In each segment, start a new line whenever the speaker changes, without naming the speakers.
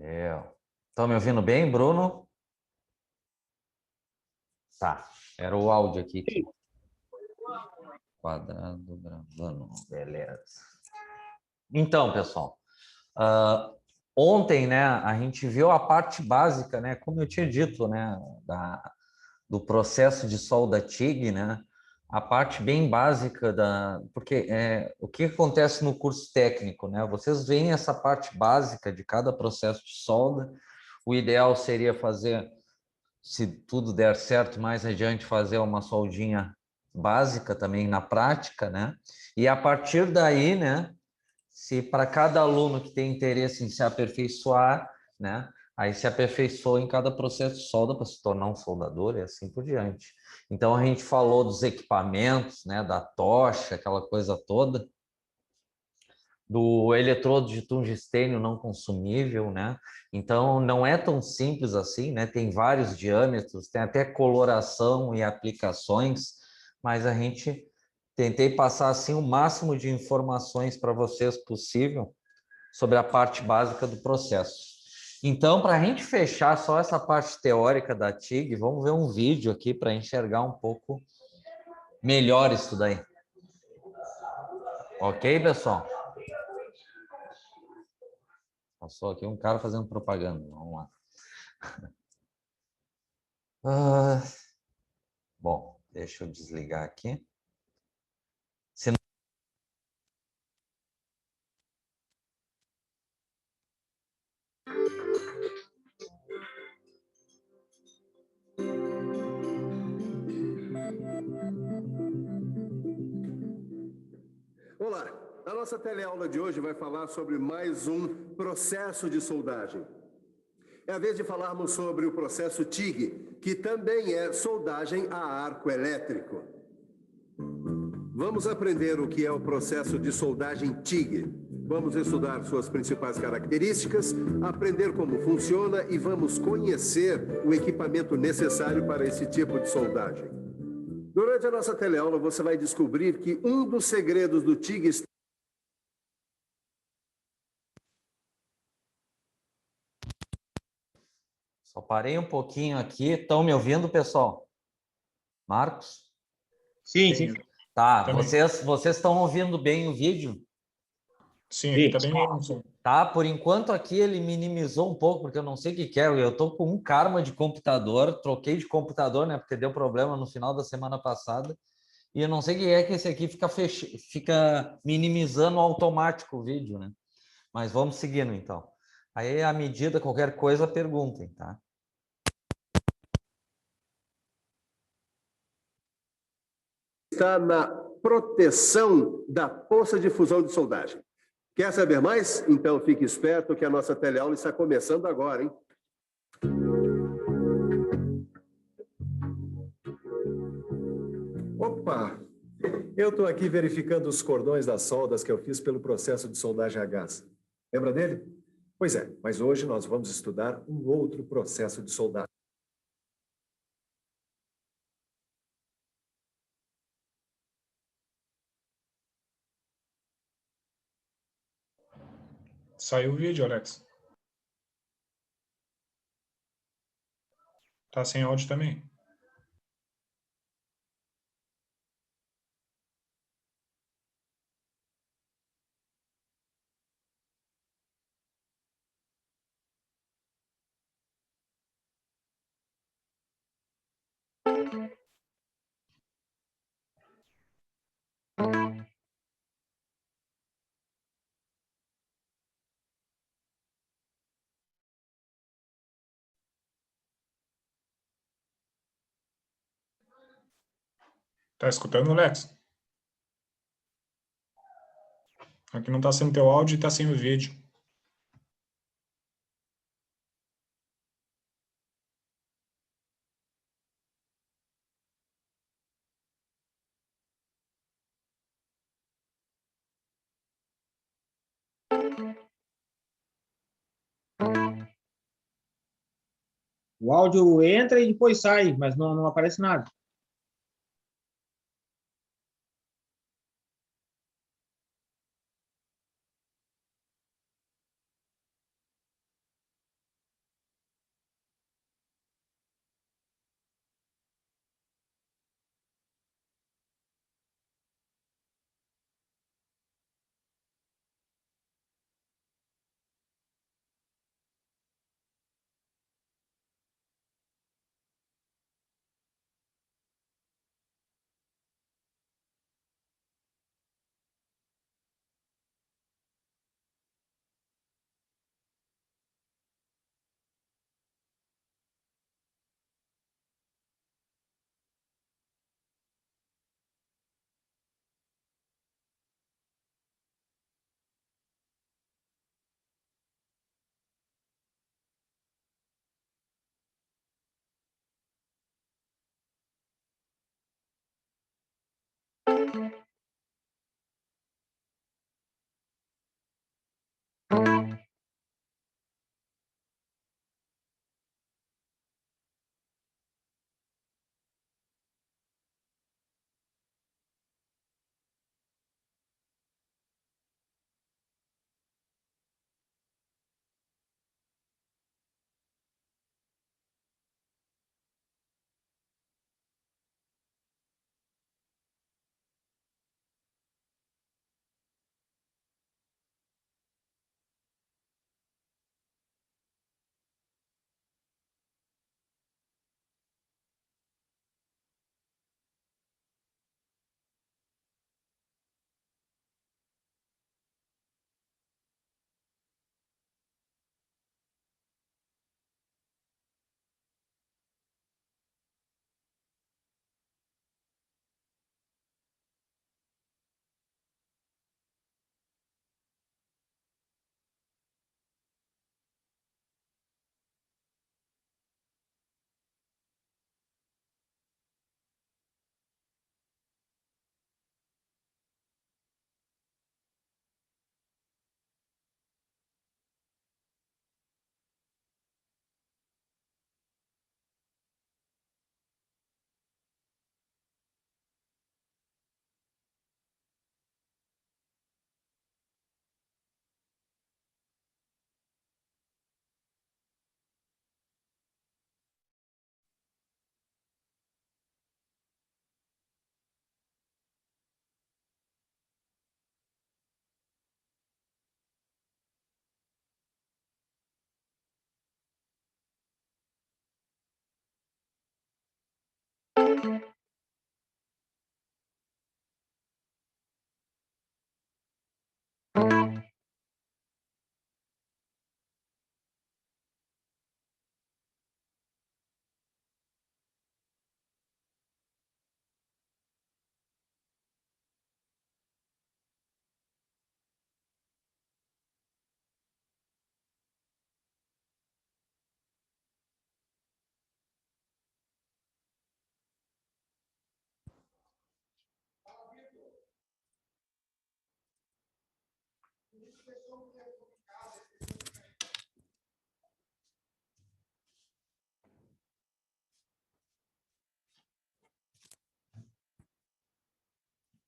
Estão me ouvindo bem, Bruno? Tá, era o áudio aqui. Quadrado gravando, beleza. Então, pessoal, ontem, né, a gente viu a parte básica, né, como eu tinha dito, né, do processo de solda TIG, né, a parte bem básica porque o que acontece no curso técnico, né, vocês veem essa parte básica de cada processo de solda. O ideal seria fazer, se tudo der certo, mais adiante fazer uma soldinha básica também na prática, né? E a partir daí, né, se para cada aluno que tem interesse em se aperfeiçoar, né, aí se aperfeiçoa em cada processo de solda para se tornar um soldador e assim por diante. Então a gente falou dos equipamentos, né, da tocha, aquela coisa toda, do eletrodo de tungstênio não consumível, né? Então não é tão simples assim, né? Tem vários diâmetros, tem até coloração e aplicações, mas a gente tentei passar assim o máximo de informações para vocês possível sobre a parte básica do processo. Então, para a gente fechar só essa parte teórica da TIG, vamos ver um vídeo aqui para enxergar um pouco melhor isso daí. Ok, pessoal? Passou aqui um cara fazendo propaganda. Vamos lá. Bom, deixa eu desligar aqui. Se não...
Olá, a nossa teleaula de hoje vai falar sobre mais um processo de soldagem. É a vez de falarmos sobre o processo TIG, que também é soldagem a arco elétrico. Vamos aprender o que é o processo de soldagem TIG. Vamos estudar suas principais características, aprender como funciona e vamos conhecer o equipamento necessário para esse tipo de soldagem. Durante a nossa teleaula, você vai descobrir que um dos segredos do TIG está...
Só parei um pouquinho aqui. Estão me ouvindo, pessoal? Marcos?
Sim, sim.
Tá,
Também.
vocês estão ouvindo bem o vídeo?
Sim, aqui tá bem bom.
Tá, por enquanto aqui ele minimizou um pouco, porque eu não sei o que é. Eu tô com um karma de computador, troquei de computador, né? Porque deu problema no final da semana passada. E eu não sei o que é que esse aqui fica minimizando automático o vídeo, né? Mas vamos seguindo então. Aí, à medida, qualquer coisa, perguntem, tá?
Está na proteção da poça de fusão de soldagem. Quer saber mais? Então fique esperto que a nossa teleaula está começando agora, hein?
Opa! Eu estou aqui verificando os cordões das soldas que eu fiz pelo processo de soldagem a gás. Lembra dele? Pois é, mas hoje nós vamos estudar um outro processo de soldagem.
Saiu o vídeo, Alex. Tá sem áudio também. Tá escutando, Alex? Aqui não tá sem teu áudio e tá sem o vídeo.
O áudio entra e depois sai, mas não aparece nada.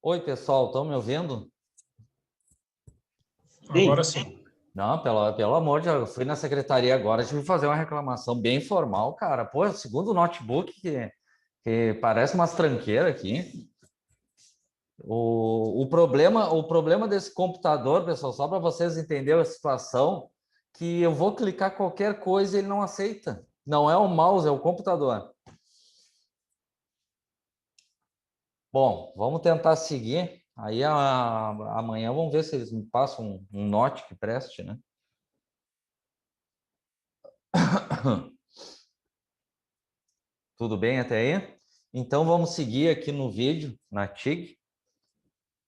Oi, pessoal, estão me ouvindo?
Agora sim.
Não, pelo amor de Deus, eu fui na secretaria agora, tive que fazer uma reclamação bem formal, cara. Pô, é o segundo notebook que parece umas tranqueiras aqui. O problema desse computador, pessoal, só para vocês entenderem a situação, que eu vou clicar qualquer coisa e ele não aceita. Não é o mouse, é o computador. Bom, vamos tentar seguir. Aí amanhã vamos ver se eles me passam um note que preste, né? Tudo bem até aí? Então vamos seguir aqui no vídeo, na TIG.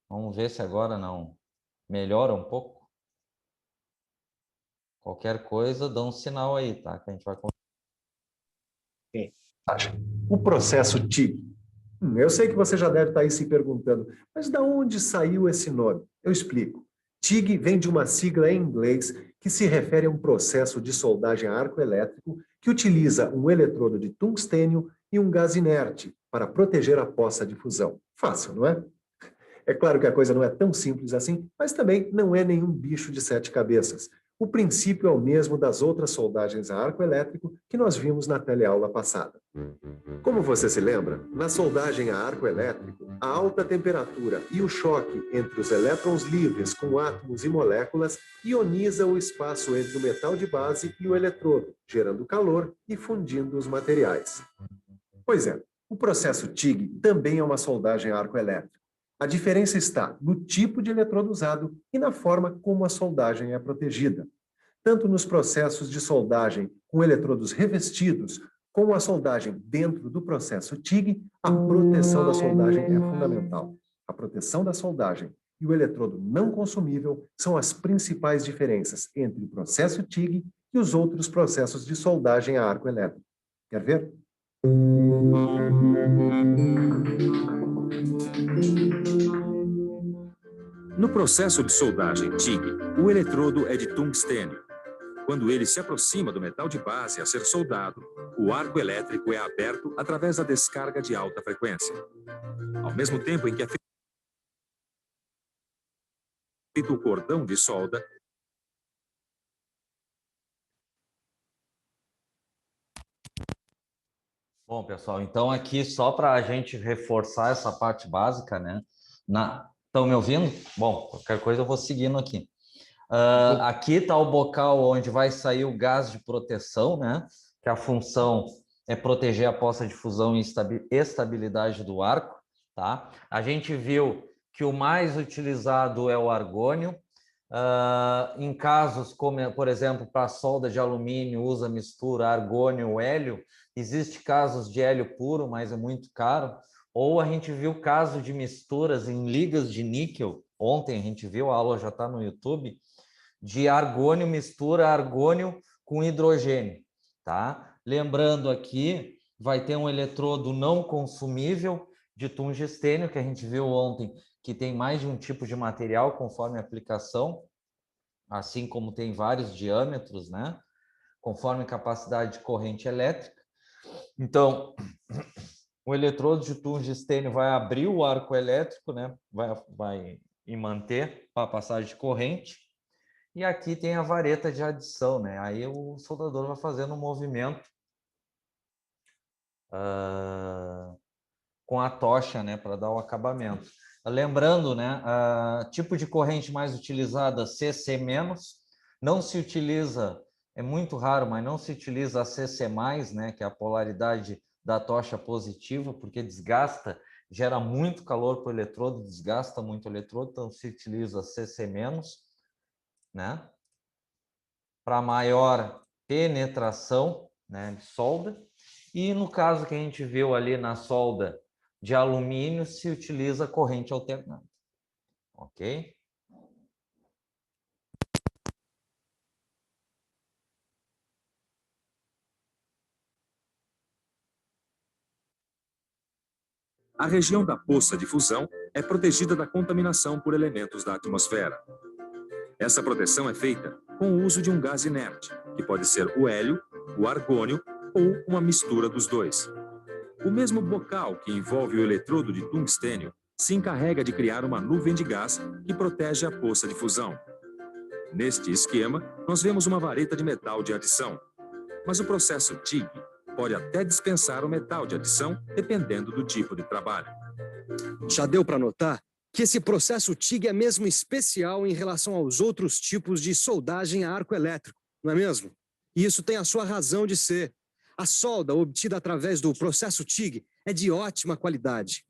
Vamos ver se agora não melhora um pouco. Qualquer coisa, dá um sinal aí, tá? Que a gente vai...
O processo TIG. Eu sei que você já deve estar aí se perguntando, mas de onde saiu esse nome? Eu explico. TIG vem de uma sigla em inglês que se refere a um processo de soldagem a arco elétrico que utiliza um eletrodo de tungstênio e um gás inerte para proteger a poça de fusão. Fácil, não é? É claro que a coisa não é tão simples assim, mas também não é nenhum bicho de 7 cabeças. O princípio é o mesmo das outras soldagens a arco elétrico que nós vimos na teleaula passada. Como você se lembra, na soldagem a arco elétrico, a alta temperatura e o choque entre os elétrons livres com átomos e moléculas ioniza o espaço entre o metal de base e o eletrodo, gerando calor e fundindo os materiais. Pois é, o processo TIG também é uma soldagem a arco elétrico. A diferença está no tipo de eletrodo usado e na forma como a soldagem é protegida. Tanto nos processos de soldagem com eletrodos revestidos, como a soldagem dentro do processo TIG, a proteção da soldagem é fundamental. A proteção da soldagem e o eletrodo não consumível são as principais diferenças entre o processo TIG e os outros processos de soldagem a arco elétrico. Quer ver?
No processo de soldagem TIG, o eletrodo é de tungstênio. Quando ele se aproxima do metal de base a ser soldado, o arco elétrico é aberto através da descarga de alta frequência. Ao mesmo tempo em que é feito o cordão de solda,
Bom, pessoal, então aqui só para a gente reforçar essa parte básica, né? Estão me ouvindo? Bom, qualquer coisa eu vou seguindo aqui. Aqui está o bocal onde vai sair o gás de proteção, né? Que a função é proteger a poça de fusão e estabilidade do arco, tá? A gente viu que o mais utilizado é o argônio. Em casos como, por exemplo, para solda de alumínio, usa mistura argônio-hélio. Existe casos de hélio puro, mas é muito caro. Ou a gente viu caso de misturas em ligas de níquel. Ontem a gente viu, a aula já está no YouTube, de argônio, mistura argônio com hidrogênio, tá? Lembrando aqui, vai ter um eletrodo não consumível de tungstênio, que a gente viu ontem, que tem mais de um tipo de material conforme a aplicação, assim como tem vários diâmetros, né? Conforme capacidade de corrente elétrica. Então, o eletrodo de tungstênio vai abrir o arco elétrico, né? Vai manter para a passagem de corrente. E aqui tem a vareta de adição, né? Aí o soldador vai fazendo um movimento com a tocha, né? Para dar o acabamento. Lembrando, né? Tipo de corrente mais utilizada, CC-. Não se utiliza, é muito raro, mas não se utiliza a CC+, né? Que é a polaridade da tocha positiva, porque desgasta, gera muito calor para o eletrodo, desgasta muito o eletrodo, então se utiliza CC-, né? Para maior penetração, né, de solda. E no caso que a gente viu ali na solda de alumínio, se utiliza corrente alternada. Ok?
A região da poça de fusão é protegida da contaminação por elementos da atmosfera. Essa proteção é feita com o uso de um gás inerte, que pode ser o hélio, o argônio ou uma mistura dos dois. O mesmo bocal que envolve o eletrodo de tungstênio se encarrega de criar uma nuvem de gás que protege a poça de fusão. Neste esquema, nós vemos uma vareta de metal de adição, mas o processo TIG pode até dispensar o metal de adição, dependendo do tipo de trabalho.
Já deu para notar que esse processo TIG é mesmo especial em relação aos outros tipos de soldagem a arco elétrico, não é mesmo? E isso tem a sua razão de ser. A solda obtida através do processo TIG é de ótima qualidade.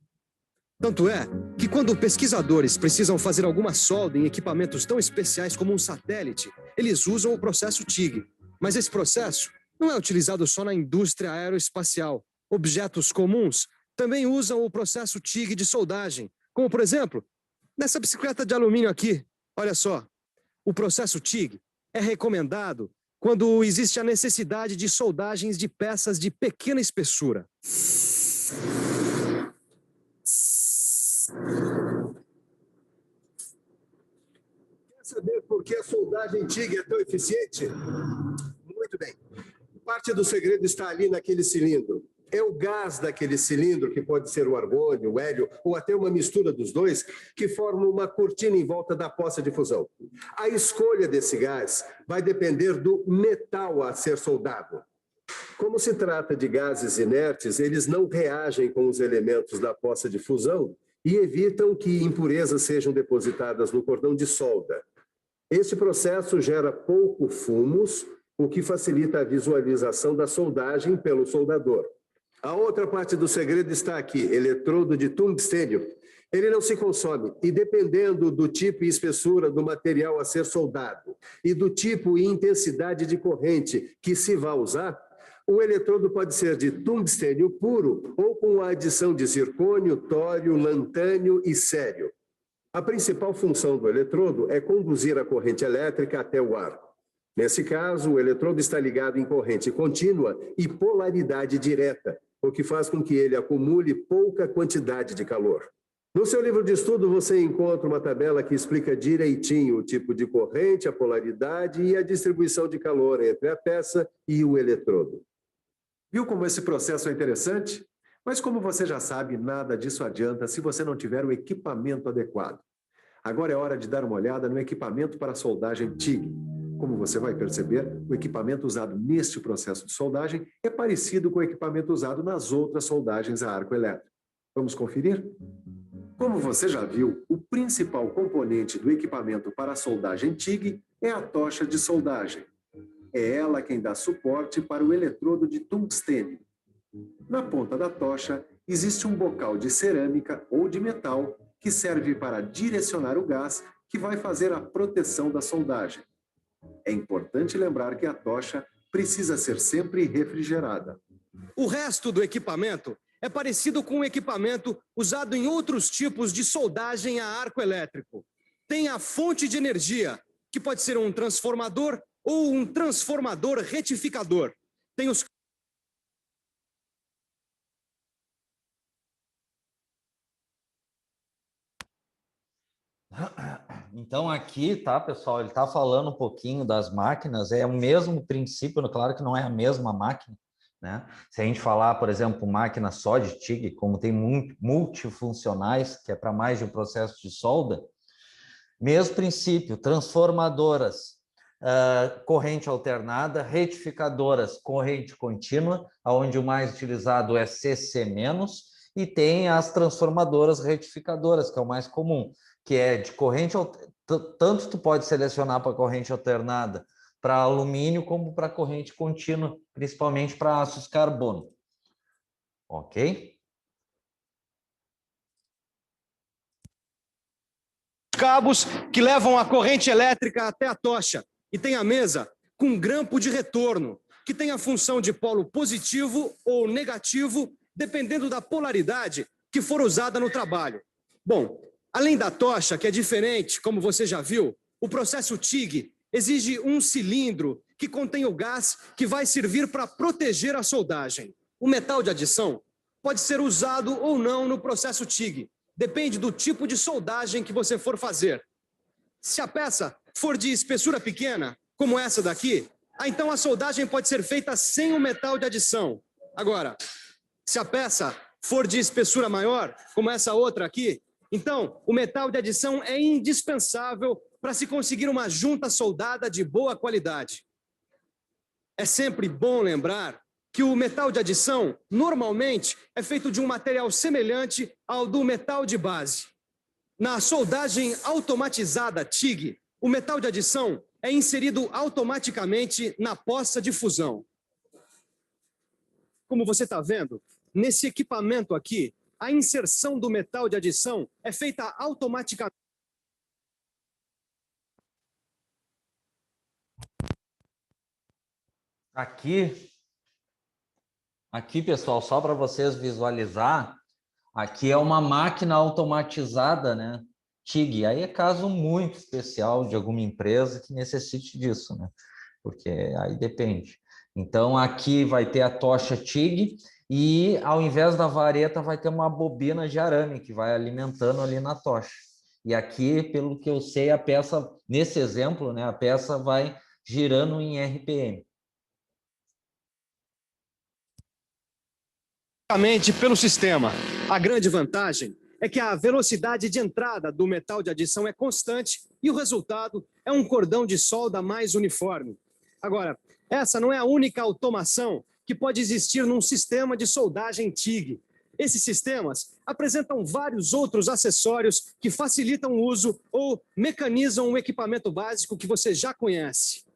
Tanto é que quando pesquisadores precisam fazer alguma solda em equipamentos tão especiais como um satélite, eles usam o processo TIG. Mas esse processo não é utilizado só na indústria aeroespacial. Objetos comuns também usam o processo TIG de soldagem, como, por exemplo, nessa bicicleta de alumínio aqui. Olha só, o processo TIG é recomendado quando existe a necessidade de soldagens de peças de pequena espessura.
Quer saber por que a soldagem TIG é tão eficiente? Muito bem. Parte do segredo está ali naquele cilindro. É o gás daquele cilindro, que pode ser o argônio, o hélio, ou até uma mistura dos dois, que forma uma cortina em volta da poça de fusão. A escolha desse gás vai depender do metal a ser soldado. Como se trata de gases inertes, eles não reagem com os elementos da poça de fusão e evitam que impurezas sejam depositadas no cordão de solda. Esse processo gera pouco fumos, o que facilita a visualização da soldagem pelo soldador. A outra parte do segredo está aqui, eletrodo de tungstênio. Ele não se consome e, dependendo do tipo e espessura do material a ser soldado e do tipo e intensidade de corrente que se vai usar, o eletrodo pode ser de tungstênio puro ou com a adição de zircônio, tório, lantânio e cério. A principal função do eletrodo é conduzir a corrente elétrica até o arco. Nesse caso, o eletrodo está ligado em corrente contínua e polaridade direta, o que faz com que ele acumule pouca quantidade de calor. No seu livro de estudo, você encontra uma tabela que explica direitinho o tipo de corrente, a polaridade e a distribuição de calor entre a peça e o eletrodo.
Viu como esse processo é interessante? Mas como você já sabe, nada disso adianta se você não tiver o equipamento adequado. Agora é hora de dar uma olhada no equipamento para soldagem TIG. Como você vai perceber, o equipamento usado neste processo de soldagem é parecido com o equipamento usado nas outras soldagens a arco elétrico. Vamos conferir? Como você já viu, o principal componente do equipamento para a soldagem TIG é a tocha de soldagem. É ela quem dá suporte para o eletrodo de tungstênio. Na ponta da tocha existe um bocal de cerâmica ou de metal que serve para direcionar o gás que vai fazer a proteção da soldagem. É importante lembrar que a tocha precisa ser sempre refrigerada.
O resto do equipamento é parecido com o equipamento usado em outros tipos de soldagem a arco elétrico. Tem a fonte de energia, que pode ser um transformador ou um transformador retificador. Tem os
Então aqui, tá, pessoal, ele está falando um pouquinho das máquinas, é o mesmo princípio, claro que não é a mesma máquina, né? Se a gente falar, por exemplo, máquina só de TIG, como tem multifuncionais, que é para mais de um processo de solda, mesmo princípio, transformadoras, corrente alternada, retificadoras, corrente contínua, onde o mais utilizado é CC-, e tem as transformadoras retificadoras, que é o mais comum, que é de corrente, tanto tu pode selecionar para corrente alternada para alumínio como para corrente contínua, principalmente para aços carbono. Ok?
Cabos que levam a corrente elétrica até a tocha e tem a mesa com um grampo de retorno, que tem a função de polo positivo ou negativo, dependendo da polaridade que for usada no trabalho. Bom, além da tocha, que é diferente, como você já viu, o processo TIG exige um cilindro que contém o gás que vai servir para proteger a soldagem. O metal de adição pode ser usado ou não no processo TIG. Depende do tipo de soldagem que você for fazer. Se a peça for de espessura pequena, como essa daqui, então a soldagem pode ser feita sem o metal de adição. Agora, se a peça for de espessura maior, como essa outra aqui, então o metal de adição é indispensável para se conseguir uma junta soldada de boa qualidade. É sempre bom lembrar que o metal de adição, normalmente, é feito de um material semelhante ao do metal de base. Na soldagem automatizada TIG, o metal de adição é inserido automaticamente na poça de fusão. Como você está vendo, nesse equipamento aqui, a inserção do metal de adição é feita automaticamente.
Aqui, pessoal, só para vocês visualizar, aqui é uma máquina automatizada, né? TIG. Aí é caso muito especial de alguma empresa que necessite disso, né? Porque aí depende. Então, aqui vai ter a tocha TIG e, ao invés da vareta, vai ter uma bobina de arame que vai alimentando ali na tocha. E aqui, pelo que eu sei, a peça, nesse exemplo, né? A peça vai girando em RPM.
Pelo sistema. A grande vantagem é que a velocidade de entrada do metal de adição é constante e o resultado é um cordão de solda mais uniforme. Agora, essa não é a única automação que pode existir num sistema de soldagem TIG. Esses sistemas apresentam vários outros acessórios que facilitam o uso ou mecanizam o equipamento básico que você já conhece.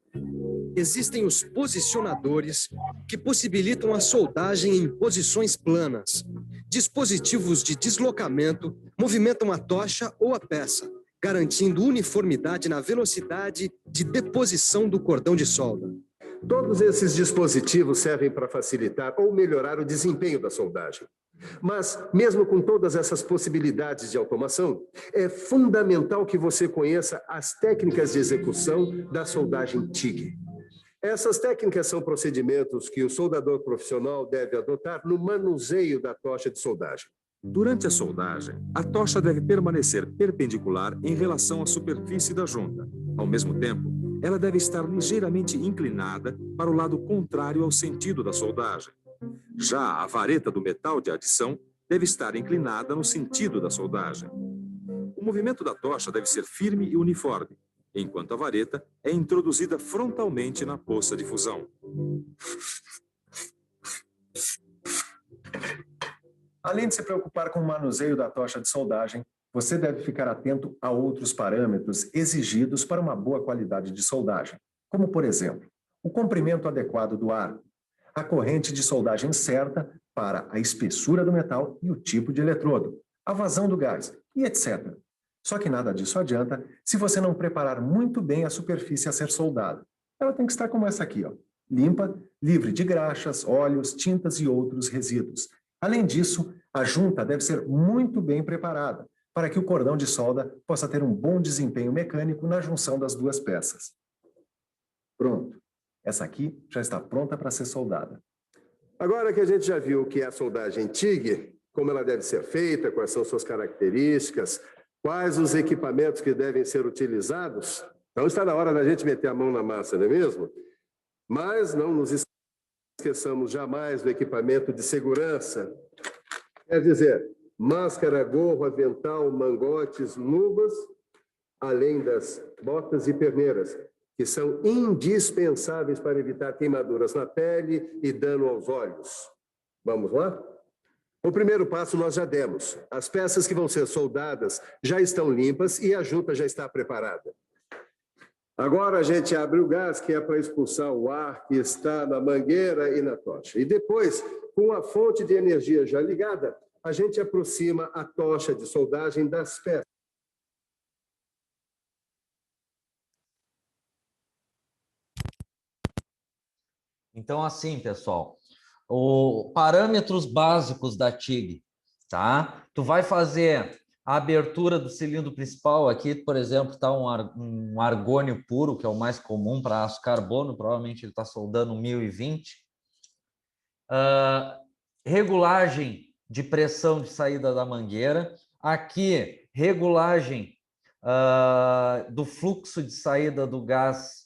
Existem os posicionadores, que possibilitam a soldagem em posições planas. Dispositivos de deslocamento movimentam a tocha ou a peça, garantindo uniformidade na velocidade de deposição do cordão de solda.
Todos esses dispositivos servem para facilitar ou melhorar o desempenho da soldagem. Mas, mesmo com todas essas possibilidades de automação, é fundamental que você conheça as técnicas de execução da soldagem TIG. Essas técnicas são procedimentos que o soldador profissional deve adotar no manuseio da tocha de soldagem.
Durante a soldagem, a tocha deve permanecer perpendicular em relação à superfície da junta. Ao mesmo tempo, ela deve estar ligeiramente inclinada para o lado contrário ao sentido da soldagem. Já a vareta do metal de adição deve estar inclinada no sentido da soldagem. O movimento da tocha deve ser firme e uniforme, enquanto a vareta é introduzida frontalmente na poça de fusão.
Além de se preocupar com o manuseio da tocha de soldagem, você deve ficar atento a outros parâmetros exigidos para uma boa qualidade de soldagem, como, por exemplo, o comprimento adequado do arco, a corrente de soldagem certa para a espessura do metal e o tipo de eletrodo, a vazão do gás e etc. Só que nada disso adianta se você não preparar muito bem a superfície a ser soldada. Ela tem que estar como essa aqui, ó, limpa, livre de graxas, óleos, tintas e outros resíduos. Além disso, a junta deve ser muito bem preparada para que o cordão de solda possa ter um bom desempenho mecânico na junção das duas peças. Pronto. Essa aqui já está pronta para ser soldada.
Agora que a gente já viu o que é a soldagem TIG, como ela deve ser feita, quais são suas características, quais os equipamentos que devem ser utilizados, então está na hora da gente meter a mão na massa, não é mesmo? Mas não nos esqueçamos jamais do equipamento de segurança. Quer dizer, máscara, gorro, avental, mangotes, luvas, além das botas e perneiras, que são indispensáveis para evitar queimaduras na pele e dano aos olhos. Vamos lá? O primeiro passo nós já demos. As peças que vão ser soldadas já estão limpas e a junta já está preparada. Agora a gente abre o gás, que é para expulsar o ar que está na mangueira e na tocha. E depois, com a fonte de energia já ligada, a gente aproxima a tocha de soldagem das peças.
Então, assim, pessoal, os parâmetros básicos da TIG, tá? Tu vai fazer a abertura do cilindro principal. Aqui, por exemplo, está um argônio puro, que é o mais comum para aço carbono, provavelmente ele está soldando 1020. Regulagem de pressão de saída da mangueira. Aqui, regulagem do fluxo de saída do gás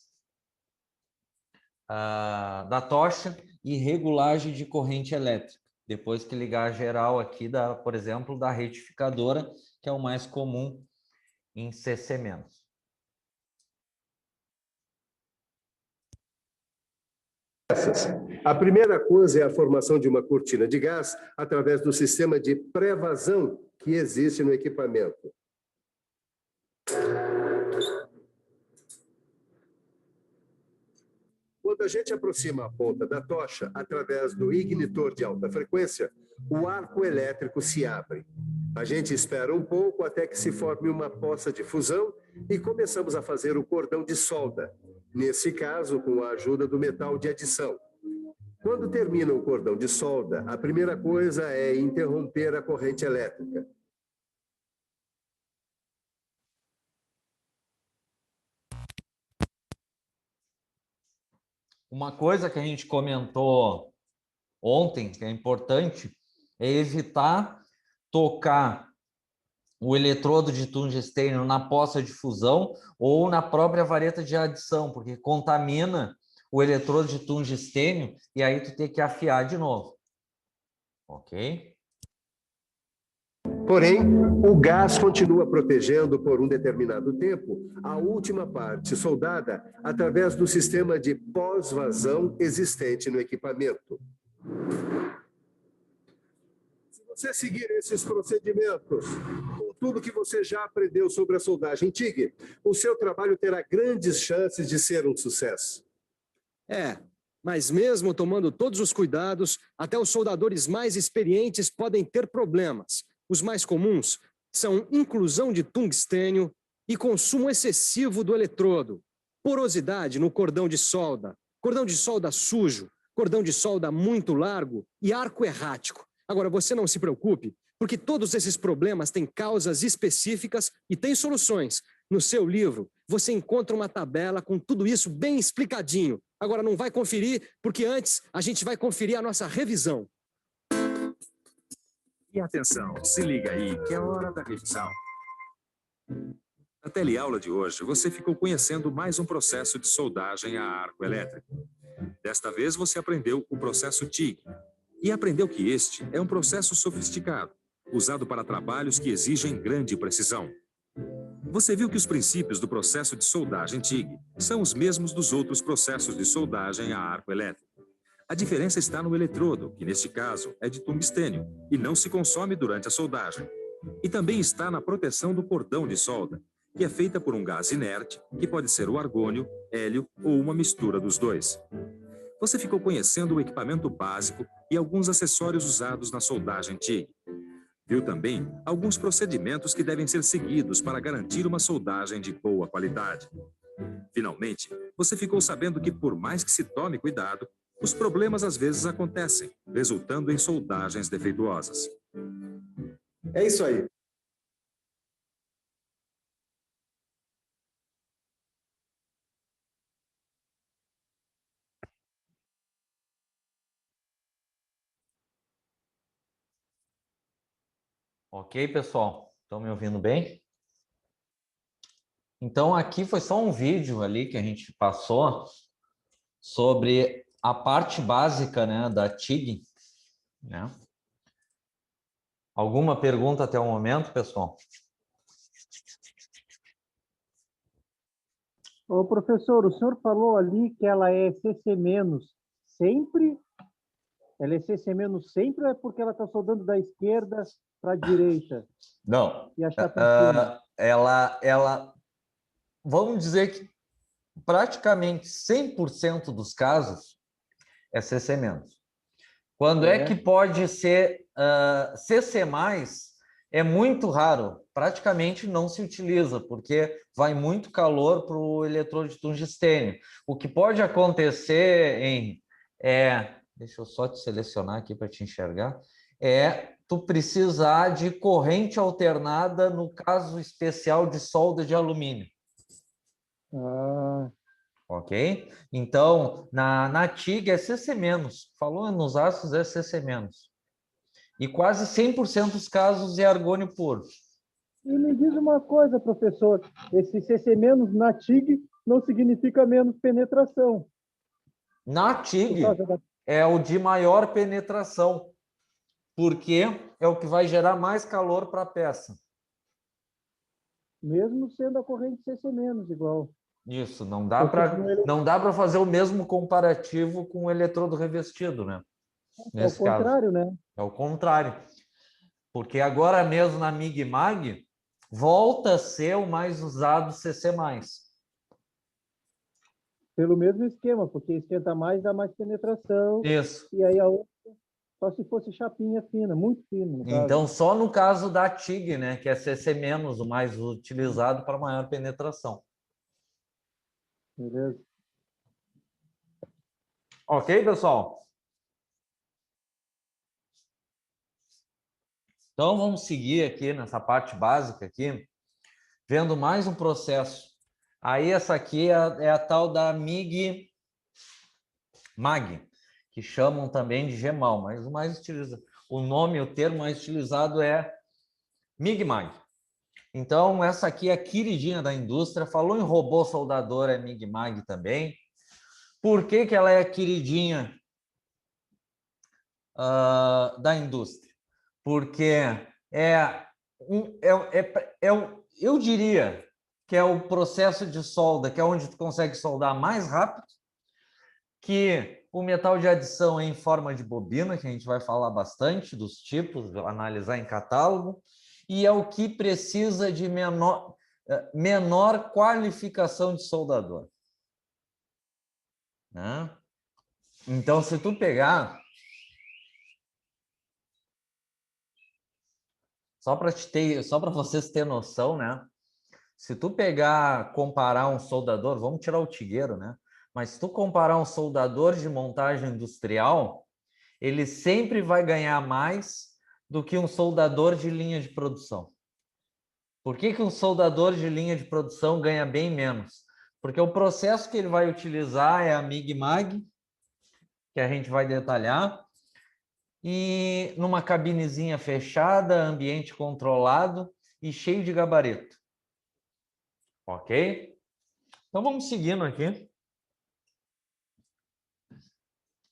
da tocha e regulagem de corrente elétrica. Depois que ligar a geral aqui, por exemplo, da retificadora, que é o mais comum em CC-.
A primeira coisa é a formação de uma cortina de gás através do sistema de pré-vazão que existe no equipamento. Quando a gente aproxima a ponta da tocha através do ignitor de alta frequência, o arco elétrico se abre. A gente espera um pouco até que se forme uma poça de fusão e começamos a fazer o cordão de solda, nesse caso com a ajuda do metal de adição. Quando termina o cordão de solda, a primeira coisa é interromper a corrente elétrica.
Uma coisa que a gente comentou ontem, que é importante, é evitar tocar o eletrodo de tungstênio na poça de fusão ou na própria vareta de adição, porque contamina o eletrodo de tungstênio e aí tu tem que afiar de novo. Ok?
Porém, o gás continua protegendo por um determinado tempo a última parte soldada através do sistema de pós-vazão existente no equipamento. Se você seguir esses procedimentos, com tudo que você já aprendeu sobre a soldagem TIG, o seu trabalho terá grandes chances de ser um sucesso.
Mas mesmo tomando todos os cuidados, até os soldadores mais experientes podem ter problemas. Os mais comuns são inclusão de tungstênio e consumo excessivo do eletrodo, porosidade no cordão de solda sujo, cordão de solda muito largo e arco errático. Agora, você não se preocupe, porque todos esses problemas têm causas específicas e têm soluções. No seu livro, você encontra uma tabela com tudo isso bem explicadinho. Agora, não vai conferir, porque antes a gente vai conferir a nossa revisão.
E atenção, se liga aí, que é hora da revisão. Na teleaula de hoje, você ficou conhecendo mais um processo de soldagem a arco elétrico. Desta vez, você aprendeu o processo TIG. E aprendeu que este é um processo sofisticado, usado para trabalhos que exigem grande precisão. Você viu que os princípios do processo de soldagem TIG são os mesmos dos outros processos de soldagem a arco elétrico. A diferença está no eletrodo, que neste caso é de tungstênio e não se consome durante a soldagem. E também está na proteção do cordão de solda, que é feita por um gás inerte, que pode ser o argônio, hélio ou uma mistura dos dois. Você ficou conhecendo o equipamento básico e alguns acessórios usados na soldagem TIG. Viu também alguns procedimentos que devem ser seguidos para garantir uma soldagem de boa qualidade. Finalmente, você ficou sabendo que, por mais que se tome cuidado, os problemas às vezes acontecem, resultando em soldagens defeituosas.
É isso aí.
Ok, pessoal? Estão me ouvindo bem? Então, aqui foi só um vídeo ali que a gente passou sobre a parte básica, né, da TIG, né? Alguma pergunta até o momento, pessoal?
Ô, professor, o senhor falou ali que ela é CC- sempre? Ela é CC- sempre ou é porque ela está soldando da esquerda para a direita?
Não.
E a chapa em cima?
Ela, vamos dizer que praticamente 100% dos casos é CC-. Quando é que pode ser CC+, é muito raro, praticamente não se utiliza, porque vai muito calor para o eletrodo de tungstênio. O que pode acontecer, deixa eu só te selecionar aqui para te enxergar, tu precisar de corrente alternada no caso especial de solda de alumínio. Ok? Então, na TIG é CC-. Falou nos ácidos, é CC-. E quase 100% dos casos é argônio puro.
E me diz uma coisa, professor, esse CC- na TIG não significa menos penetração.
Na TIG é o de maior penetração, porque é o que vai gerar mais calor para a peça.
Mesmo sendo a corrente CC- igual.
Isso, não dá para fazer o mesmo comparativo com o eletrodo revestido, né?
Nesse caso. É o contrário, né?
É o contrário. Porque agora mesmo na MIG-MAG volta a ser o mais usado CC+.
Pelo mesmo esquema, porque esquenta mais, dá mais penetração.
Isso.
E aí a outra, só se fosse chapinha fina, muito fina.
Então, só no caso da TIG, né? Que é CC-, o mais utilizado para maior penetração.
Beleza.
Ok, pessoal? Então, vamos seguir aqui nessa parte básica aqui, vendo mais um processo. Aí, essa aqui é a tal da MIG-MAG, que chamam também de GEMAL, mas o mais utilizado, o nome, o termo mais utilizado é MIG-MAG. Então, essa aqui é a queridinha da indústria. Falou em robô soldador, é MIG-MAG também. Por que que ela é a queridinha da indústria? Porque eu diria que é o processo de solda, que é onde tu consegue soldar mais rápido, que o metal de adição é em forma de bobina, que a gente vai falar bastante dos tipos, analisar em catálogo, e é o que precisa de menor qualificação de soldador. Né? Então, se tu pegar... Só para vocês terem noção, né? Se tu comparar um soldador, vamos tirar o tigueiro, né? Mas se tu comparar um soldador de montagem industrial, ele sempre vai ganhar mais do que um soldador de linha de produção. Por que que um soldador de linha de produção ganha bem menos? Porque o processo que ele vai utilizar é a MIG-MAG, que a gente vai detalhar, e numa cabinezinha fechada, ambiente controlado e cheio de gabarito. Ok? Então vamos seguindo aqui.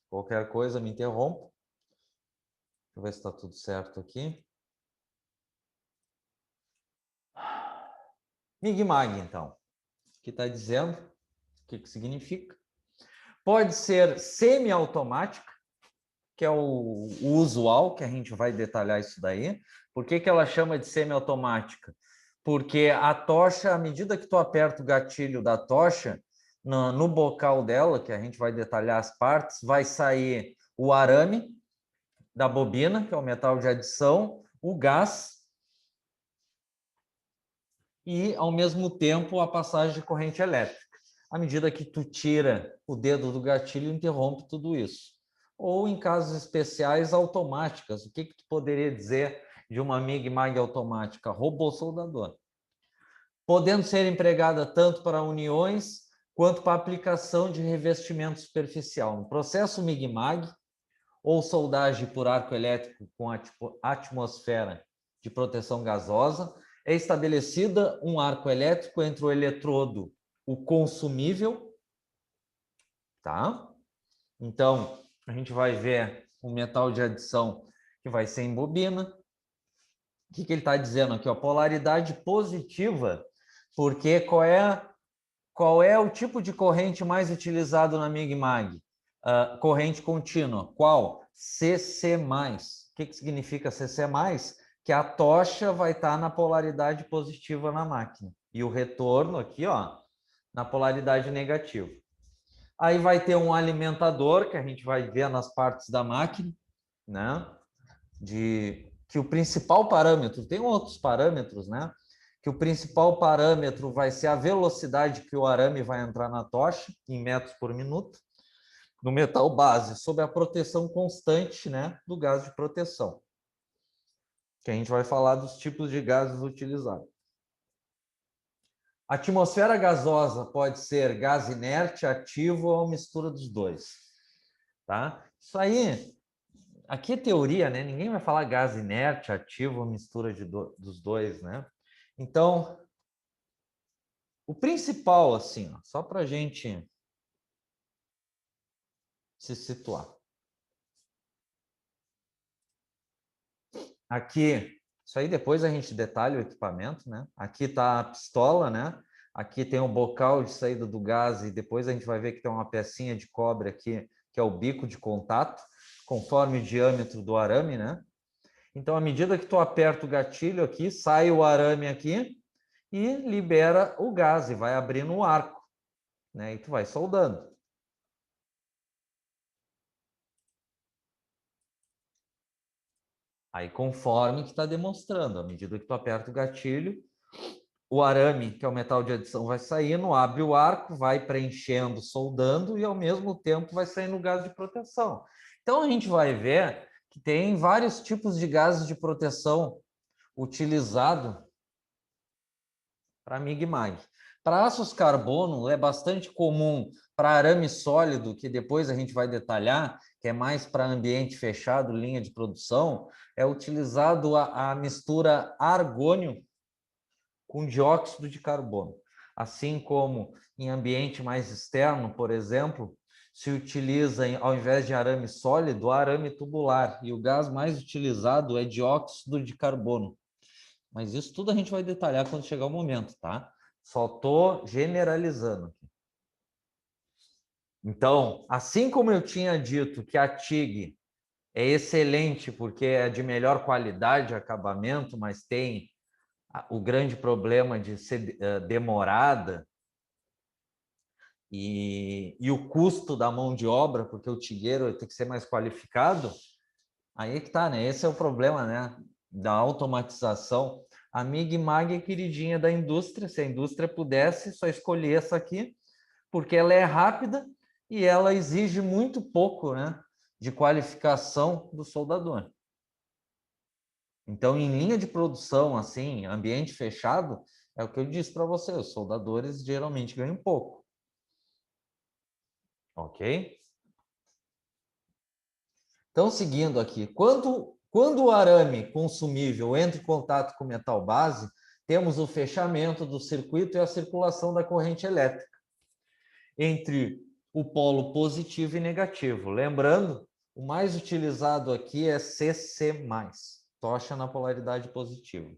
Qualquer coisa me interrompa. Deixa eu ver se está tudo certo aqui. MIG-MAG, então. O que está dizendo? O que significa? Pode ser semiautomática, que é o usual, que a gente vai detalhar isso daí. Por que que ela chama de semiautomática? Porque a tocha, à medida que tu aperta o gatilho da tocha, no bocal dela, que a gente vai detalhar as partes, vai sair o arame da bobina, que é o metal de adição, o gás e, ao mesmo tempo, a passagem de corrente elétrica. À medida que tu tira o dedo do gatilho, interrompe tudo isso. Ou, em casos especiais, automáticas. O que que tu poderia dizer de uma MIG-MAG automática? Robô soldador. Podendo ser empregada tanto para uniões quanto para aplicação de revestimento superficial. No processo MIG-MAG, ou soldagem por arco elétrico com atmosfera de proteção gasosa, é estabelecida um arco elétrico entre o eletrodo, o consumível, tá? Então, a gente vai ver o metal de adição que vai ser em bobina. O que que ele está dizendo aqui? Ó, polaridade positiva, porque qual é o tipo de corrente mais utilizado na MIG-MAG? Corrente contínua. Qual? CC+. O que que significa CC+? Que a tocha vai estar na polaridade positiva na máquina. E o retorno aqui, ó, na polaridade negativa. Aí vai ter um alimentador, que a gente vai ver nas partes da máquina, né? Que o principal parâmetro, tem outros parâmetros, né? Que o principal parâmetro vai ser a velocidade que o arame vai entrar na tocha, em metros por minuto, no metal base, sob a proteção constante, né, do gás de proteção. Que a gente vai falar dos tipos de gases utilizados. A atmosfera gasosa pode ser gás inerte, ativo ou mistura dos dois. Tá? Isso aí, aqui é teoria, né? Ninguém vai falar gás inerte, ativo ou mistura dos dois, né? Então, o principal, assim, ó, só para a gente se situar. Aqui, isso aí depois a gente detalha o equipamento, né? Aqui está a pistola, né? Aqui tem o bocal de saída do gás e depois a gente vai ver que tem uma pecinha de cobre aqui, que é o bico de contato, conforme o diâmetro do arame, né? Então, à medida que tu aperta o gatilho aqui, sai o arame aqui e libera o gás e vai abrindo o arco, né? E tu vai soldando. Aí, conforme que está demonstrando, à medida que tu aperta o gatilho, o arame, que é o metal de adição, vai saindo, abre o arco, vai preenchendo, soldando e, ao mesmo tempo, vai saindo o gás de proteção. Então, a gente vai ver que tem vários tipos de gases de proteção utilizado para MIG-MAG. Para aços carbono, é bastante comum para arame sólido, que depois a gente vai detalhar, que é mais para ambiente fechado, linha de produção, é utilizado a mistura argônio com dióxido de carbono. Assim como em ambiente mais externo, por exemplo, se utiliza, ao invés de arame sólido, arame tubular. E o gás mais utilizado é dióxido de carbono. Mas isso tudo a gente vai detalhar quando chegar o momento, tá? Só estou generalizando aqui. Então, assim como eu tinha dito que a TIG é excelente porque é de melhor qualidade de acabamento, mas tem o grande problema de ser demorada e o custo da mão de obra, porque o tigueiro tem que ser mais qualificado, aí que tá, né? Esse é o problema, né? Da automatização. A MIG-MAG é queridinha da indústria. Se a indústria pudesse, só escolher essa aqui, porque ela é rápida e ela exige muito pouco, né, de qualificação do soldador. Então, em linha de produção, assim, ambiente fechado, é o que eu disse para você, os soldadores geralmente ganham pouco. Ok? Então, seguindo aqui, quando o arame consumível entra em contato com o metal base, temos o fechamento do circuito e a circulação da corrente elétrica entre o polo positivo e negativo. Lembrando, o mais utilizado aqui é CC+, tocha na polaridade positiva.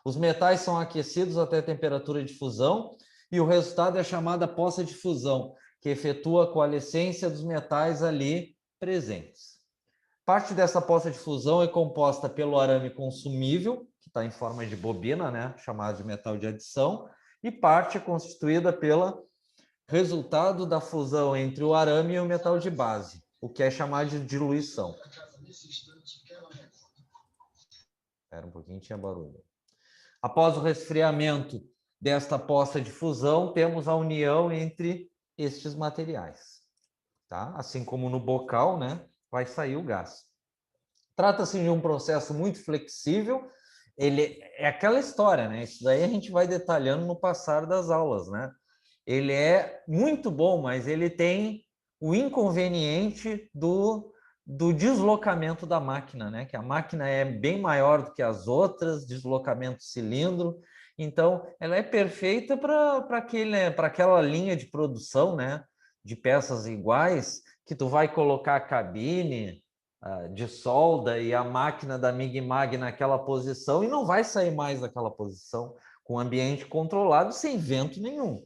Os metais são aquecidos até a temperatura de fusão e o resultado é a chamada poça de fusão, que efetua a coalescência dos metais ali presentes. Parte dessa poça de fusão é composta pelo arame consumível, que está em forma de bobina, né, chamado de metal de adição, e parte é constituída pelo resultado da fusão entre o arame e o metal de base, o que é chamado de diluição. Espera um pouquinho, tinha barulho. Após o resfriamento desta poça de fusão, temos a união entre estes materiais. Tá? Assim como no bocal, né, vai sair o gás. Trata-se de um processo muito flexível. Ele é aquela história, né? Isso daí a gente vai detalhando no passar das aulas, né? Ele é muito bom, mas ele tem o inconveniente do deslocamento da máquina, né? Que a máquina é bem maior do que as outras, deslocamento cilindro. Então, ela é perfeita para aquela linha de produção, né? De peças iguais, que tu vai colocar a cabine de solda e a máquina da MIG-MAG naquela posição e não vai sair mais daquela posição com ambiente controlado, sem vento nenhum.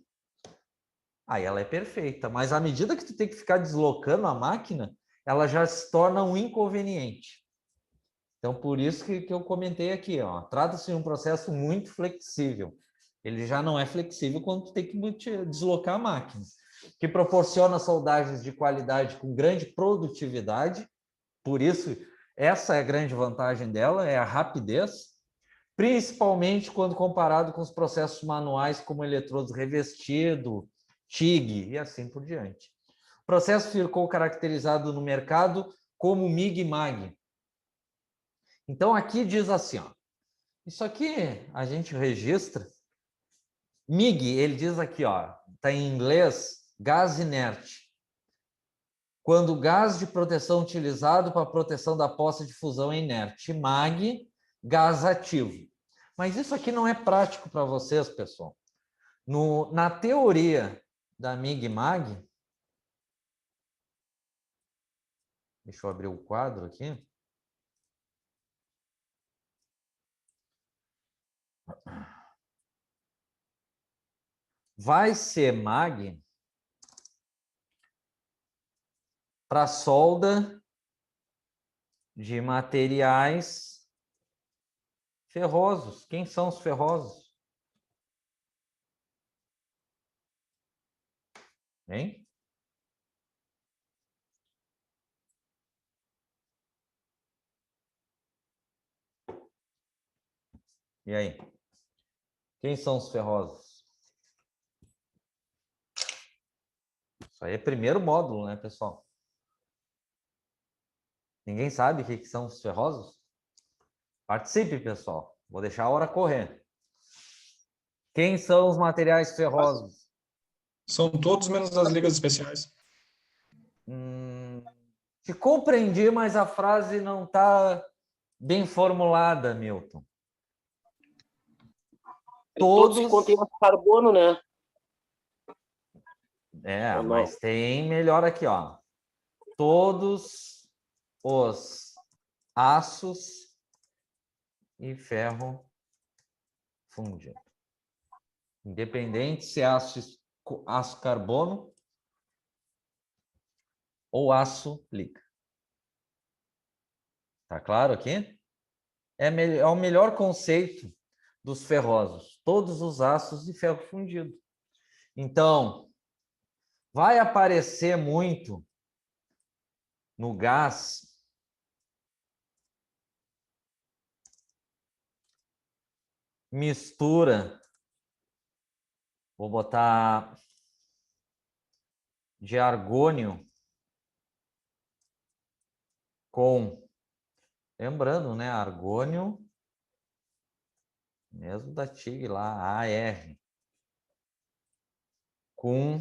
Aí ela é perfeita, mas à medida que tu tem que ficar deslocando a máquina, ela já se torna um inconveniente. Então, por isso que eu comentei aqui, ó, trata-se de um processo muito flexível. Ele já não é flexível quando tu tem que deslocar a máquina, que proporciona soldagens de qualidade com grande produtividade. Por isso, essa é a grande vantagem dela, é a rapidez, principalmente quando comparado com os processos manuais como eletrodos revestido, TIG e assim por diante. O processo ficou caracterizado no mercado como MIG-MAG. Então, aqui diz assim, ó, isso aqui a gente registra. MIG, ele diz aqui, ó, está em inglês, gás inerte. Quando o gás de proteção utilizado para a proteção da poça de fusão é inerte. MAG, gás ativo. Mas isso aqui não é prático para vocês, pessoal. Na teoria da MIG-MAG, deixa eu abrir o quadro aqui. Vai ser MAG para solda de materiais ferrosos. Quem são os ferrosos? Hein? E aí? Quem são os ferrosos? Isso aí é primeiro módulo, né, pessoal? Ninguém sabe o que são os ferrosos? Participe, pessoal. Vou deixar a hora correr. Quem são os materiais ferrosos?
São todos menos as ligas especiais.
Te compreendi, mas a frase não está bem formulada, Milton.
Todos contêm carbono, né?
Mas tem melhor aqui, ó. Todos os aços e ferro fundido. Independente se é aço carbono ou aço liga. Tá claro aqui? É o melhor conceito dos ferrosos. Todos os aços e ferro fundido. Então, vai aparecer muito no gás mistura. Vou botar de argônio com, lembrando, né, argônio, mesmo da TIG lá, AR, com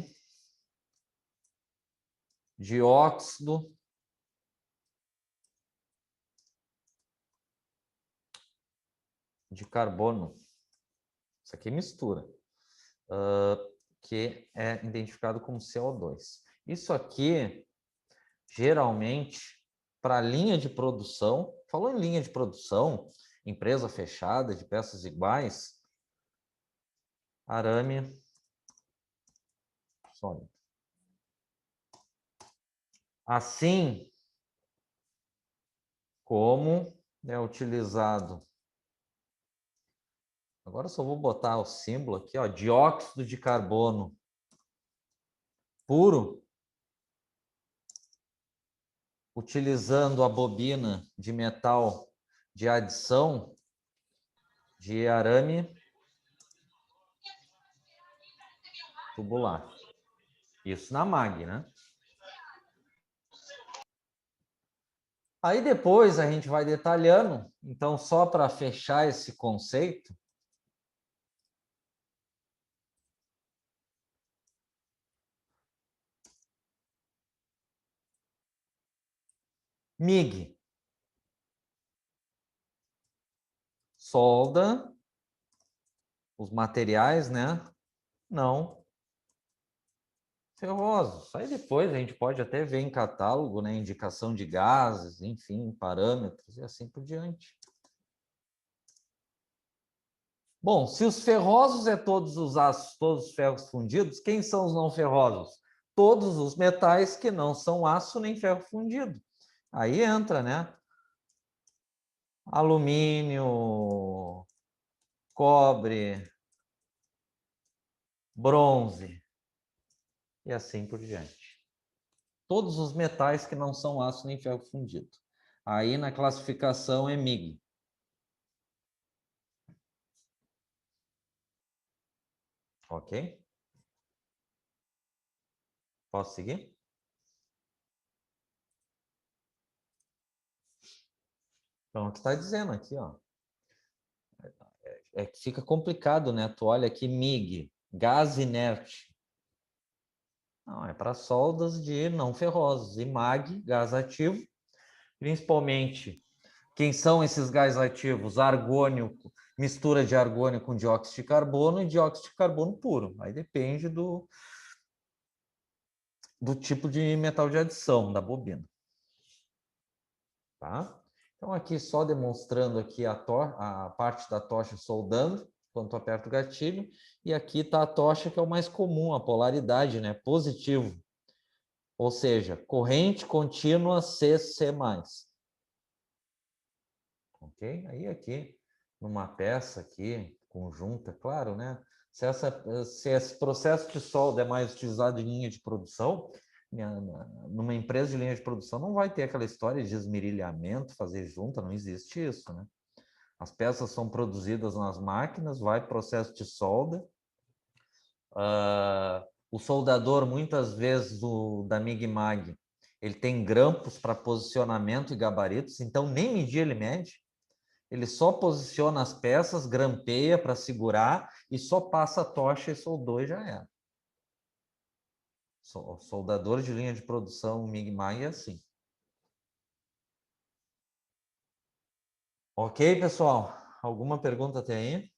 dióxido de carbono. Isso aqui é mistura, que é identificado como CO2. Isso aqui, geralmente, para linha de produção, falou em linha de produção, empresa fechada, de peças iguais, arame sólido. Assim como é utilizado, agora só vou botar o símbolo aqui, ó, dióxido de carbono puro, utilizando a bobina de metal de adição de arame tubular. Isso na MAG, né? Aí depois a gente vai detalhando. Então, só para fechar esse conceito, MIG, solda os materiais, né? Não ferrosos. Aí depois a gente pode até ver em catálogo, né? Indicação de gases, enfim, parâmetros e assim por diante. Bom, se os ferrosos é todos os aços, todos os ferros fundidos, quem são os não ferrosos? Todos os metais que não são aço nem ferro fundido. Aí entra, né? Alumínio, cobre, bronze e assim por diante. Todos os metais que não são aço nem ferro fundido. Aí na classificação é MIG. Ok? Posso seguir? Então, o que está dizendo aqui, ó. É que fica complicado, né? Tu olha aqui, MIG, gás inerte. Não, é para soldas de não ferrosos. E MAG, gás ativo. Principalmente, quem são esses gás ativos? Argônio, mistura de argônio com dióxido de carbono e dióxido de carbono puro. Aí depende do tipo de metal de adição da bobina. Tá? Então, aqui só demonstrando aqui a parte da tocha soldando, quando tu aperta o gatilho, e aqui está a tocha que é o mais comum, a polaridade, né? Positivo. Ou seja, corrente contínua CC+. Ok? Aí aqui, numa peça aqui, conjunta, claro, né? Se esse processo de solda é mais utilizado em linha de produção, numa empresa de linha de produção não vai ter aquela história de esmerilhamento, fazer junta, não existe isso, né? As peças são produzidas nas máquinas, vai processo de solda. O soldador, muitas vezes, da MIG-MAG, ele tem grampos para posicionamento e gabaritos, então nem medir ele mede. Ele só posiciona as peças, grampeia para segurar e só passa a tocha e soldou e já era. Soldador de linha de produção MIG-MAG é assim. Ok, pessoal? Alguma pergunta até aí?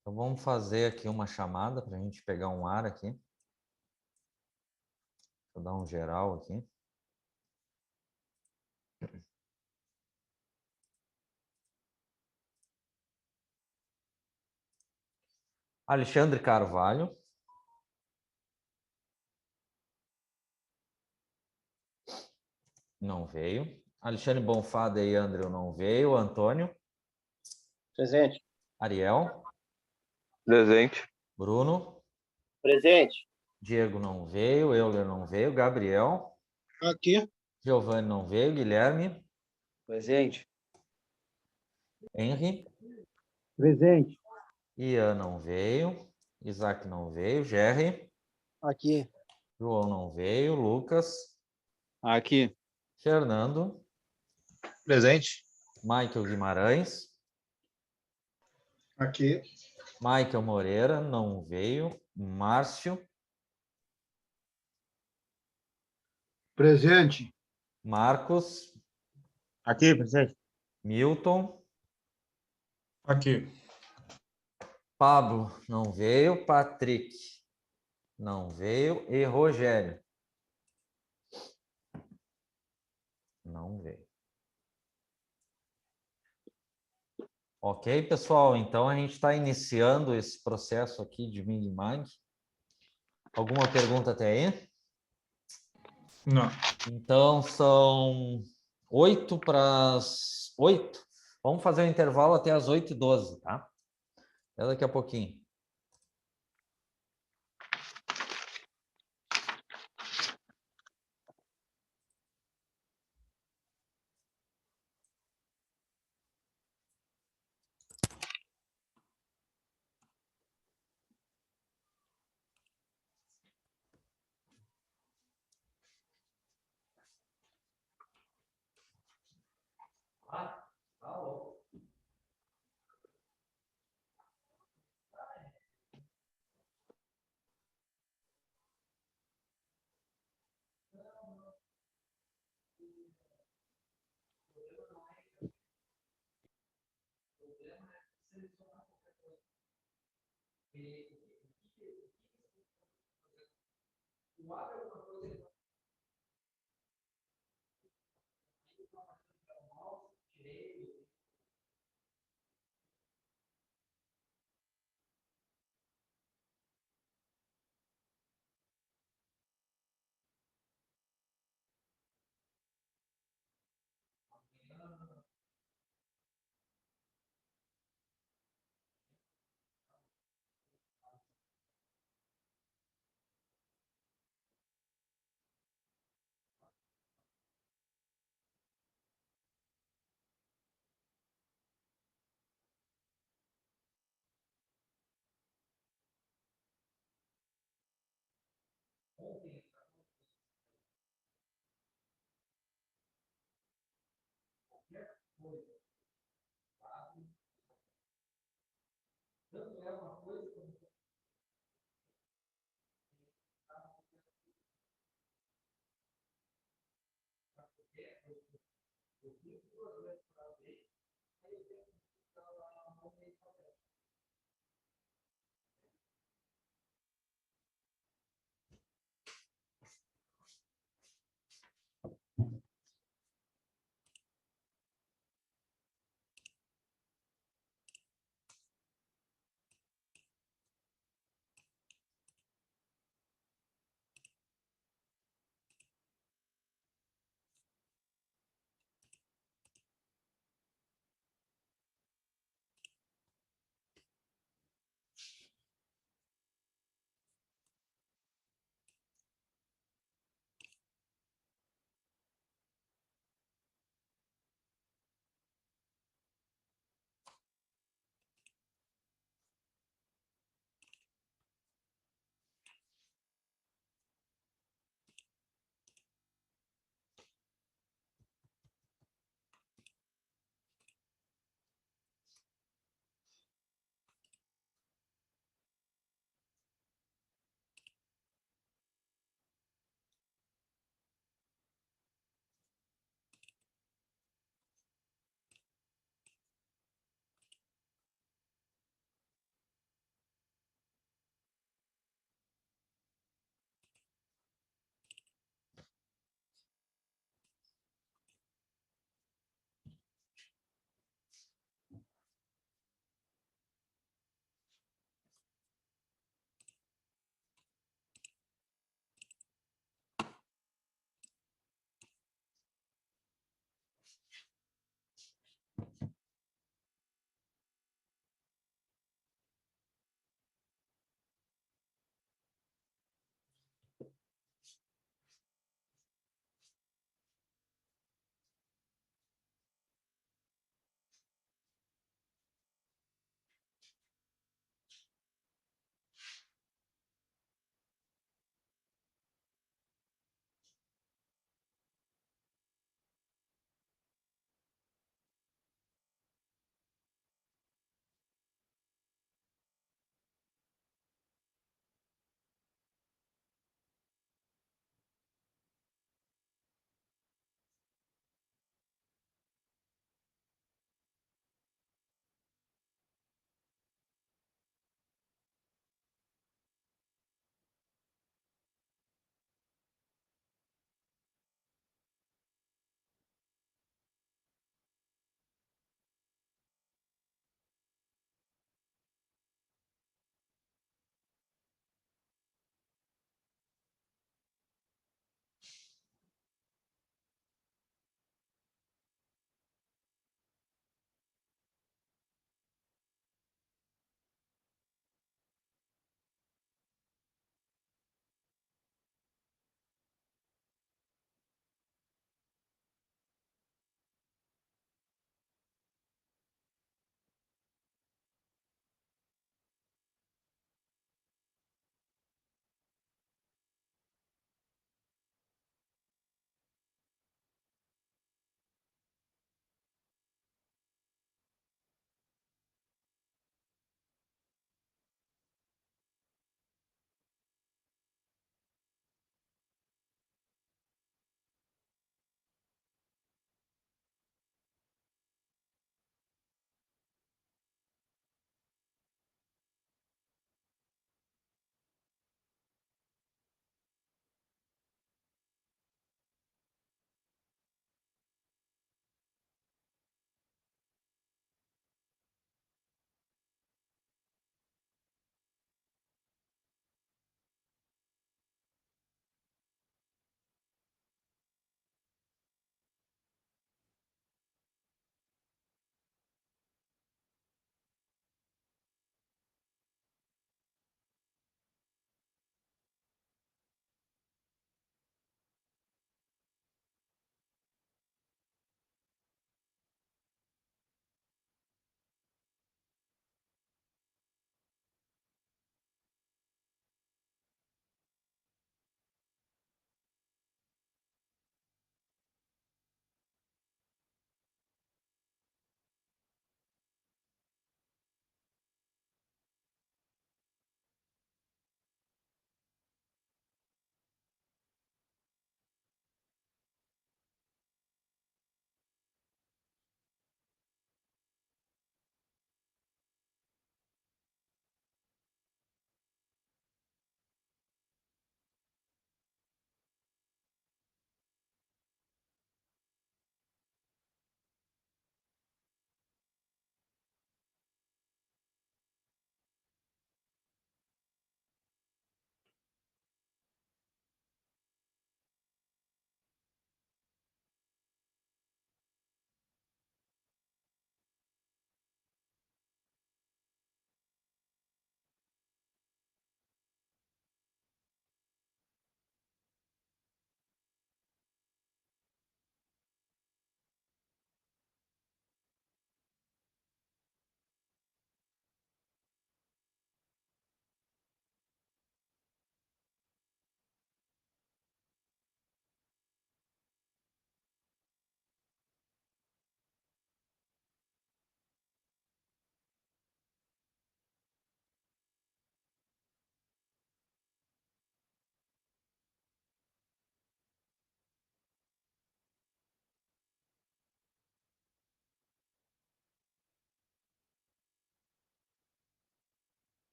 Então vamos fazer aqui uma chamada para a gente pegar um ar aqui. Vou dar um geral aqui. Alexandre Carvalho. Não veio. Alexandre Bonfada e André não veio. Antônio.
Presente.
Ariel.
Presente.
Bruno.
Presente.
Diego não veio. Euler não veio. Gabriel.
Aqui.
Giovanni não veio. Guilherme.
Presente.
Henry.
Presente.
Ian não veio. Isaac não veio. Jerry.
Aqui.
João não veio. Lucas.
Aqui.
Fernando.
Presente.
Michael Guimarães.
Aqui.
Michael Moreira não veio. Márcio.
Presente.
Marcos.
Aqui, presente.
Milton.
Aqui.
Pablo não veio. Patrick não veio. E Rogério não veio. Ok, pessoal? Então a gente está iniciando esse processo aqui de MIG-MAG. Alguma pergunta até aí?
Não.
Então são 8 para as 8. Vamos fazer um intervalo até as 8h12, tá? Até daqui a pouquinho.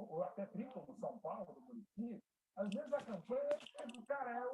ou até tri como São Paulo, do Muricy, às vezes a campanha o cara é o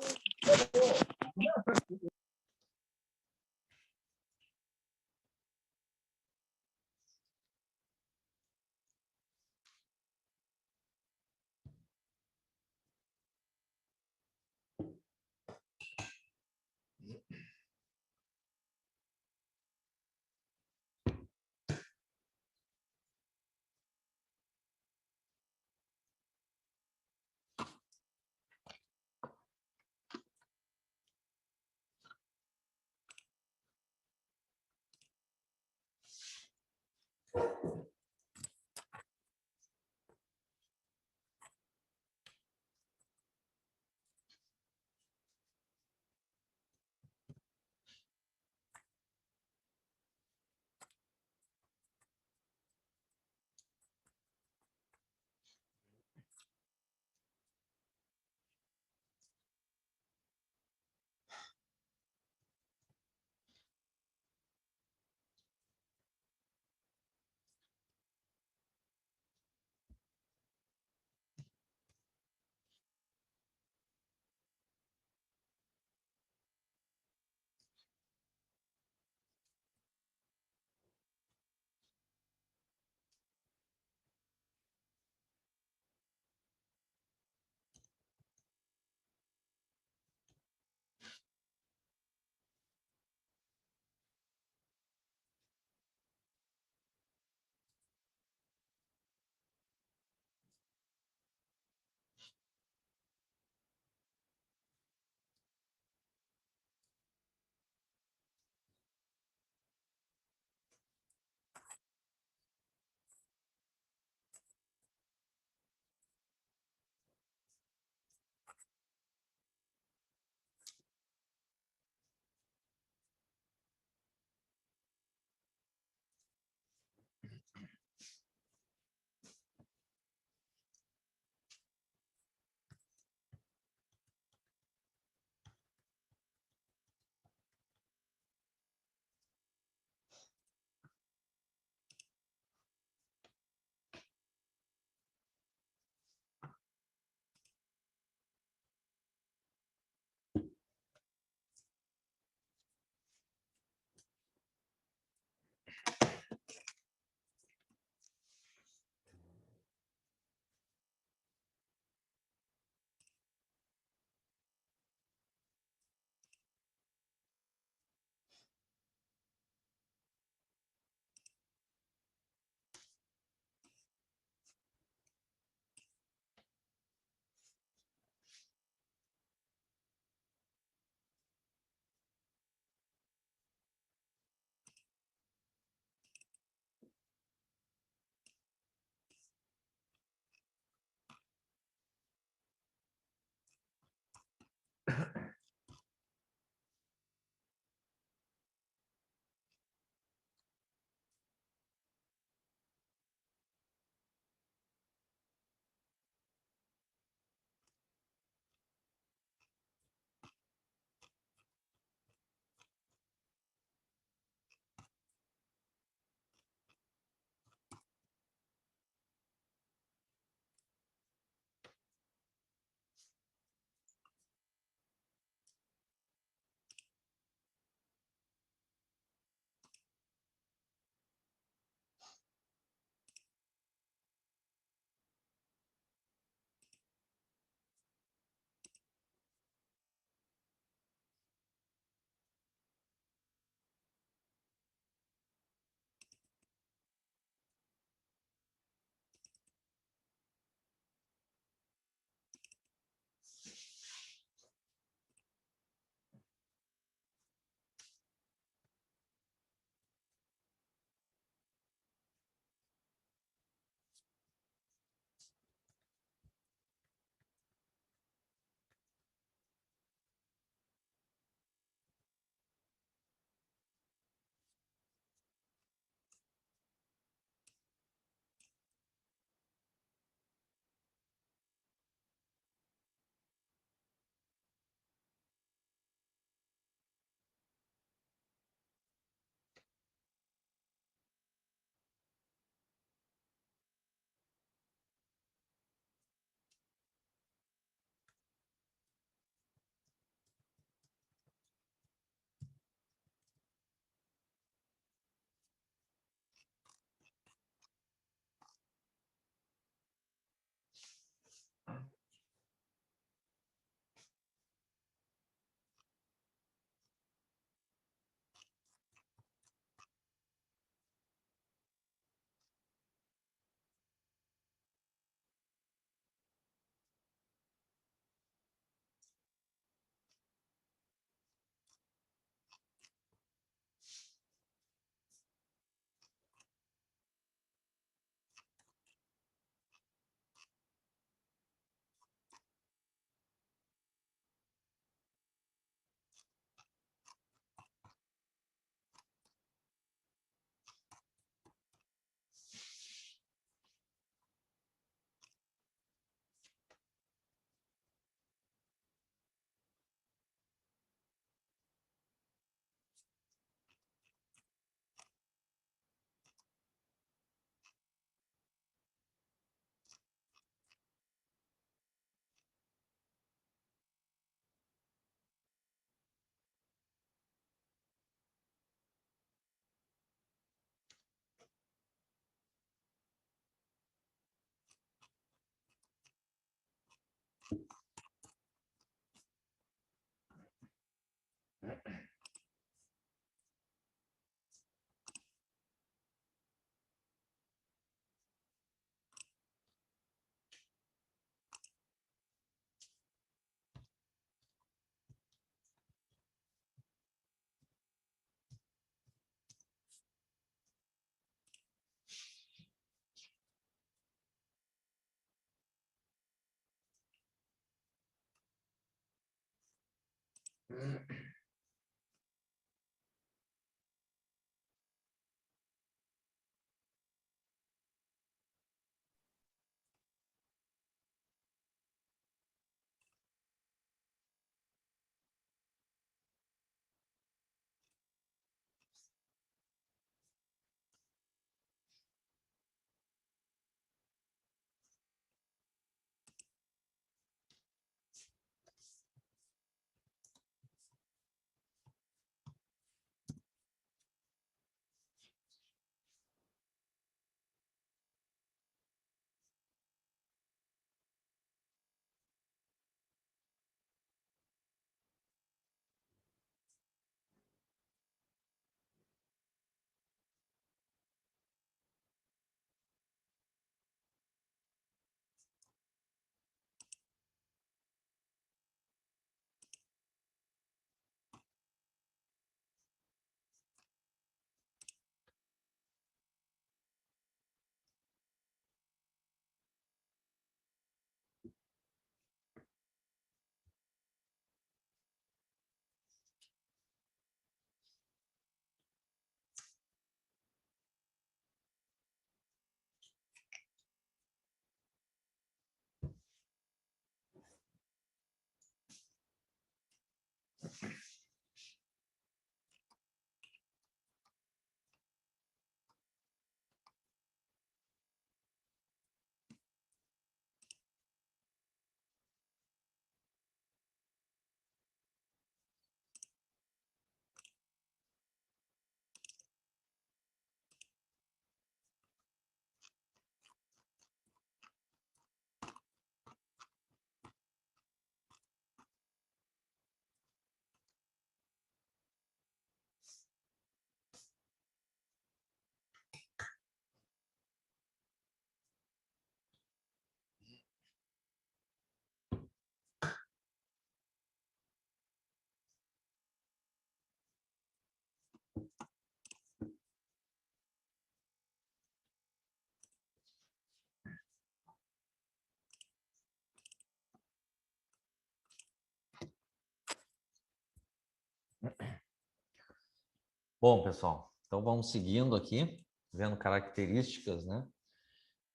Bom, pessoal, então vamos seguindo aqui, vendo características, né?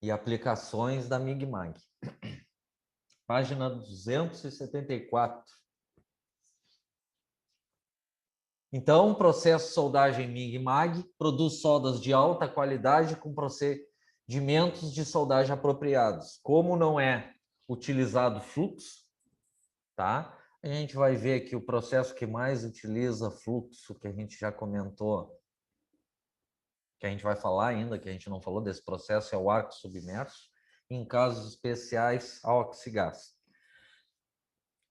E aplicações da MIG-MAG. Página 274. Então, processo de soldagem MIG-MAG produz soldas de alta qualidade com procedimentos de soldagem apropriados. Como não é utilizado fluxo, tá? A gente vai ver aqui o processo que mais utiliza fluxo, que a gente já comentou, que a gente vai falar ainda, que a gente não falou desse processo, é o arco submerso. Em casos especiais, a oxigás.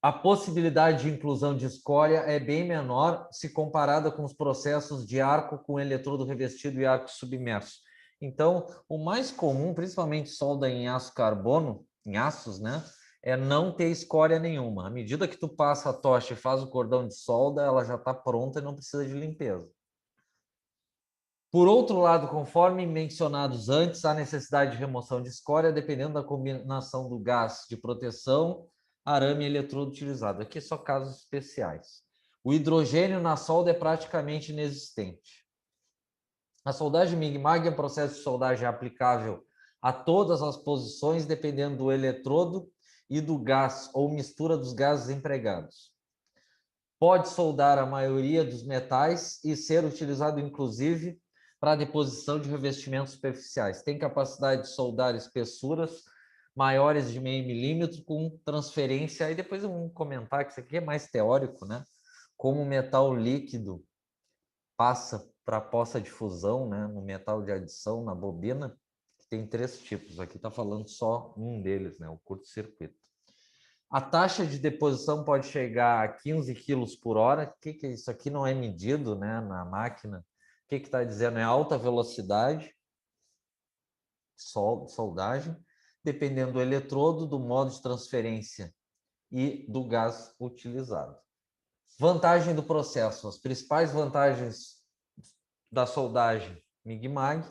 A possibilidade de inclusão de escória é bem menor se comparada com os processos de arco com eletrodo revestido e arco submerso. Então, o mais comum, principalmente solda em aço carbono, em aços, né, é não ter escória nenhuma. À medida que tu passa a tocha e faz o cordão de solda, ela já está pronta e não precisa de limpeza. Por outro lado, conforme mencionados antes, há necessidade de remoção de escória, dependendo da combinação do gás de proteção, arame e eletrodo utilizado. Aqui só casos especiais. O hidrogênio na solda é praticamente inexistente. A soldagem MIG-MAG é um processo de soldagem aplicável a todas as posições, dependendo do eletrodo e do gás ou mistura dos gases empregados. Pode soldar a maioria dos metais e ser utilizado, inclusive, para deposição de revestimentos superficiais. Tem capacidade de soldar espessuras maiores de 0,5 milímetro com transferência. Aí depois eu vou comentar que isso aqui é mais teórico, né? Como o metal líquido passa para a poça de fusão, né? No metal de adição, na bobina, que tem 3 tipos. Aqui está falando só um deles, né? O curto-circuito. A taxa de deposição pode chegar a 15 quilos por hora. O que é isso aqui? Não é medido, né, na máquina. O que está dizendo? É alta velocidade, soldagem, dependendo do eletrodo, do modo de transferência e do gás utilizado. Vantagem do processo. As principais vantagens da soldagem MIG-MAG.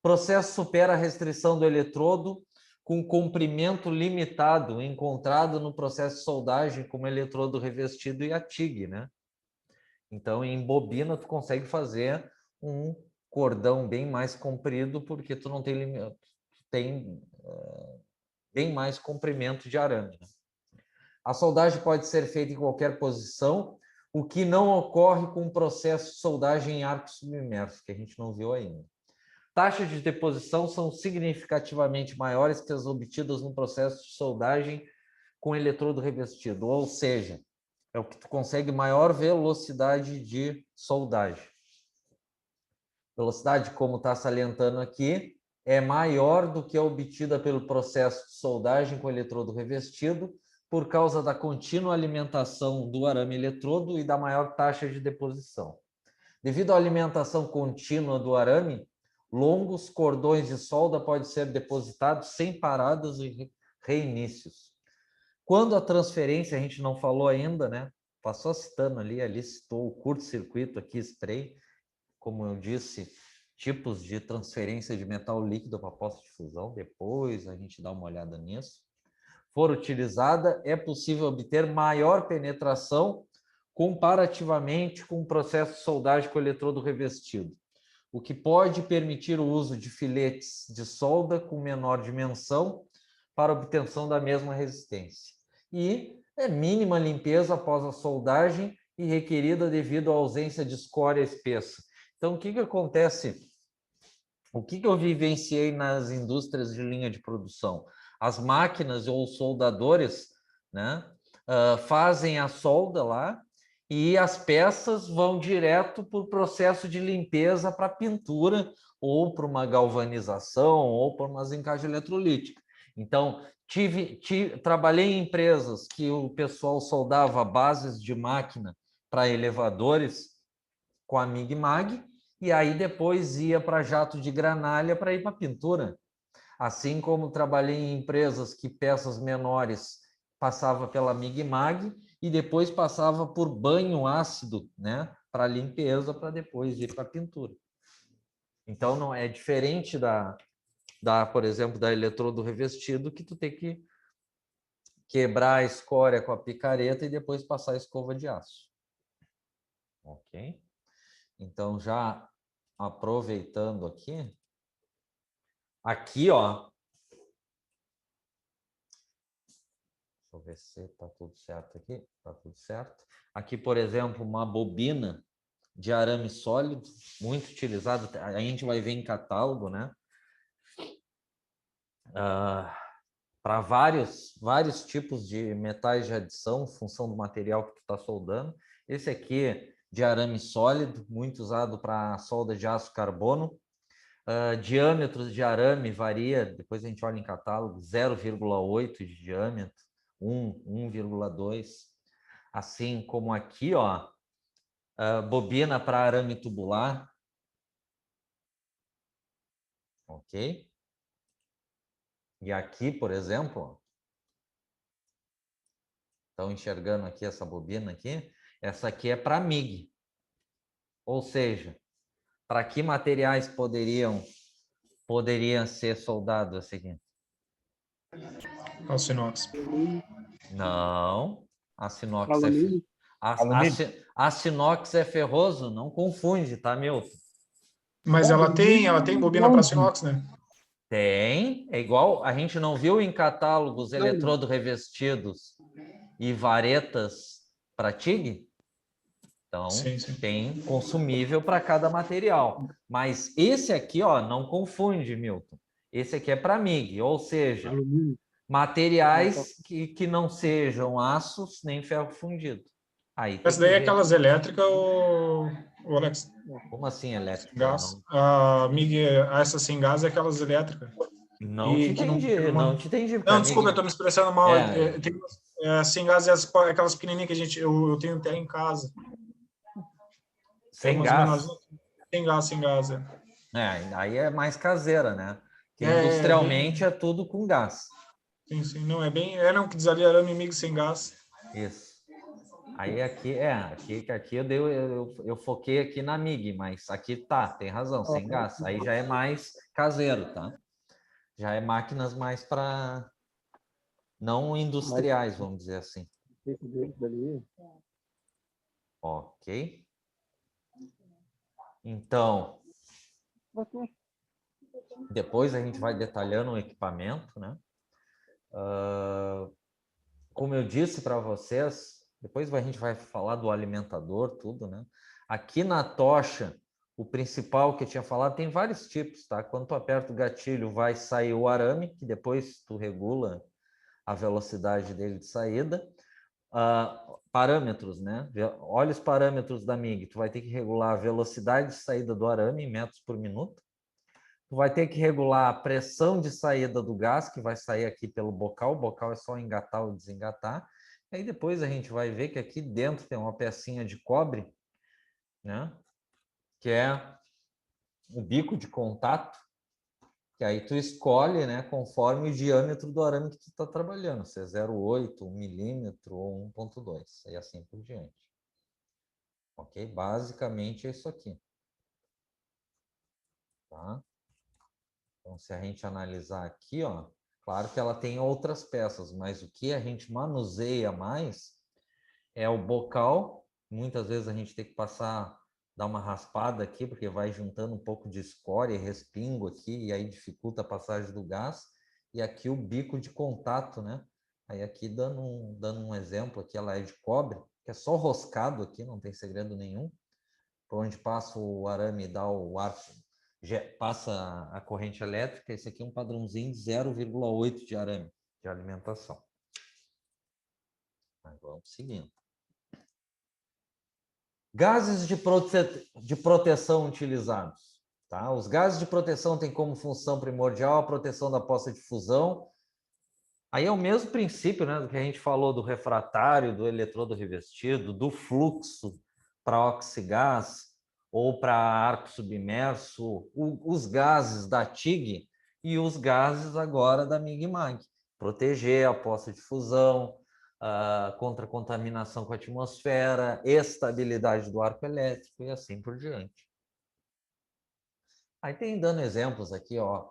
Processo supera a restrição do eletrodo com comprimento limitado encontrado no processo de soldagem como eletrodo revestido e a TIG, né? Então, em bobina, tu consegue fazer um cordão bem mais comprido porque tu não tem bem mais comprimento de arame, né? A soldagem pode ser feita em qualquer posição, o que não ocorre com o processo de soldagem em arco submerso, que a gente não viu ainda. Taxas de deposição são significativamente maiores que as obtidas no processo de soldagem com eletrodo revestido, ou seja, é o que tu consegue maior velocidade de soldagem. Velocidade, como está salientando aqui, é maior do que a obtida pelo processo de soldagem com eletrodo revestido, por causa da contínua alimentação do arame eletrodo e da maior taxa de deposição. Devido à alimentação contínua do arame, longos cordões de solda podem ser depositados sem paradas e reinícios. Quando a transferência, a gente não falou ainda, né? Passou citando ali citou o curto-circuito aqui, spray, como eu disse, tipos de transferência de metal líquido para poste de fusão, depois a gente dá uma olhada nisso. For utilizada, é possível obter maior penetração comparativamente com o processo de soldagem com eletrodo revestido, o que pode permitir o uso de filetes de solda com menor dimensão para obtenção da mesma resistência. E é mínima limpeza após a soldagem e requerida devido à ausência de escória espessa. Então, o que acontece? O que eu vivenciei nas indústrias de linha de produção? As máquinas ou soldadores, né, fazem a solda lá e as peças vão direto para o processo de limpeza para pintura ou para uma galvanização ou para uma zincagem eletrolítica. Então, trabalhei em empresas que o pessoal soldava bases de máquina para elevadores com a MIG-MAG e aí depois ia para jato de granalha para ir para pintura. Assim como trabalhei em empresas que peças menores passava pela MIG-MAG e depois passava por banho ácido, né, para limpeza, para depois ir para pintura. Então não é diferente por exemplo, da eletrodo revestido, que tu tem que quebrar a escória com a picareta e depois passar a escova de aço. Ok? Então já aproveitando aqui, ó, deixa eu ver se está tudo certo aqui. Está tudo certo. Aqui, por exemplo, uma bobina de arame sólido, muito utilizada. A gente vai ver em catálogo, né? Para vários tipos de metais de adição, função do material que tu está soldando. Esse aqui de arame sólido, muito usado para solda de aço carbono. Diâmetros de arame varia, depois a gente olha em catálogo, 0,8 de diâmetro, 1,2. Assim como aqui, ó, bobina para arame tubular. Ok? E aqui, por exemplo, estão enxergando aqui essa bobina aqui? Essa aqui é para MIG. Ou seja, para que materiais poderiam ser soldados esse aqui?
Aço inox.
Não. Aço inox
Alumínio.
Aço inox é ferroso? Não confunde, tá, Milton?
Mas ela tem bobina para aço inox, né?
Tem. É igual, a gente não viu em catálogos eletrodo revestidos e varetas para TIG? Então,
Sim.
tem consumível para cada material. Mas esse aqui, ó, não confunde, Milton. Esse aqui é para MIG, ou seja, materiais que não sejam aços nem ferro fundido. Aí
Essa daí é aquelas elétricas, o Alex?
Como assim elétrica?
Gás. A MIG, essa sem gás é aquelas elétricas.
Não te entendi.
Não, desculpa, eu estou me expressando mal. Sem gás é aquelas pequenininhas que eu tenho até em casa.
Sem gás?
Sem gás.
Aí é mais caseira, né? Porque industrialmente é tudo com gás.
Sim. Não, não, que diz ali arame MIG sem gás.
Isso. Aí aqui eu foquei aqui na MIG, mas aqui tem razão, sem gás. Aí já é mais caseiro, tá? Já é máquinas mais para não industriais, vamos dizer assim. Ok. Então, depois a gente vai detalhando o equipamento, né? Como eu disse para vocês, depois a gente vai falar do alimentador, tudo, né? Aqui na tocha, o principal que eu tinha falado, tem vários tipos, tá? Quando tu aperta o gatilho, vai sair o arame, que depois tu regula a velocidade dele de saída. Parâmetros, né? Olha os parâmetros da MIG. Tu vai ter que regular a velocidade de saída do arame em metros por minuto. Tu vai ter que regular a pressão de saída do gás, que vai sair aqui pelo bocal. O bocal é só engatar ou desengatar. Aí depois a gente vai ver que aqui dentro tem uma pecinha de cobre, né? Que é o bico de contato, que aí tu escolhe, né, conforme o diâmetro do arame que tu está trabalhando, se é 0,8, 1 milímetro ou 1,2, e assim por diante. Ok? Basicamente é isso aqui. Tá? Então, se a gente analisar aqui, ó, claro que ela tem outras peças, mas o que a gente manuseia mais é o bocal. Muitas vezes a gente tem que dar uma raspada aqui, porque vai juntando um pouco de escória e respingo aqui, e aí dificulta a passagem do gás. E aqui o bico de contato, né? Aí aqui dando um exemplo, aqui ela é de cobre, que é só roscado aqui, não tem segredo nenhum. Por onde passa o arame e dá o ar, passa a corrente elétrica. Esse aqui é um padrãozinho de 0,8 de arame de alimentação. Mas vamos seguindo. Gases de proteção utilizados. Tá? Os gases de proteção têm como função primordial a proteção da poça de fusão. Aí é o mesmo princípio, né, do que a gente falou do refratário, do eletrodo revestido, do fluxo para oxigás ou para arco submerso, os gases da TIG e os gases agora da MIG-MAG. Proteger a poça de fusão, contra a contaminação com a atmosfera, estabilidade do arco elétrico e assim por diante. Aí tem dando exemplos aqui, ó,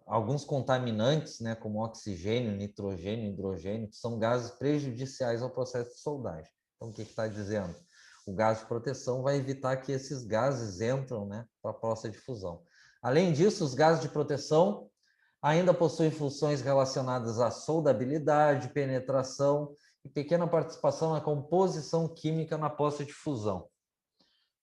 alguns contaminantes, né, como oxigênio, nitrogênio, hidrogênio, que são gases prejudiciais ao processo de soldagem. Então, o que está dizendo? O gás de proteção vai evitar que esses gases entram, né, para a poça de fusão. Além disso, os gases de proteção ainda possuem funções relacionadas à soldabilidade, penetração e pequena participação na composição química na poça de fusão,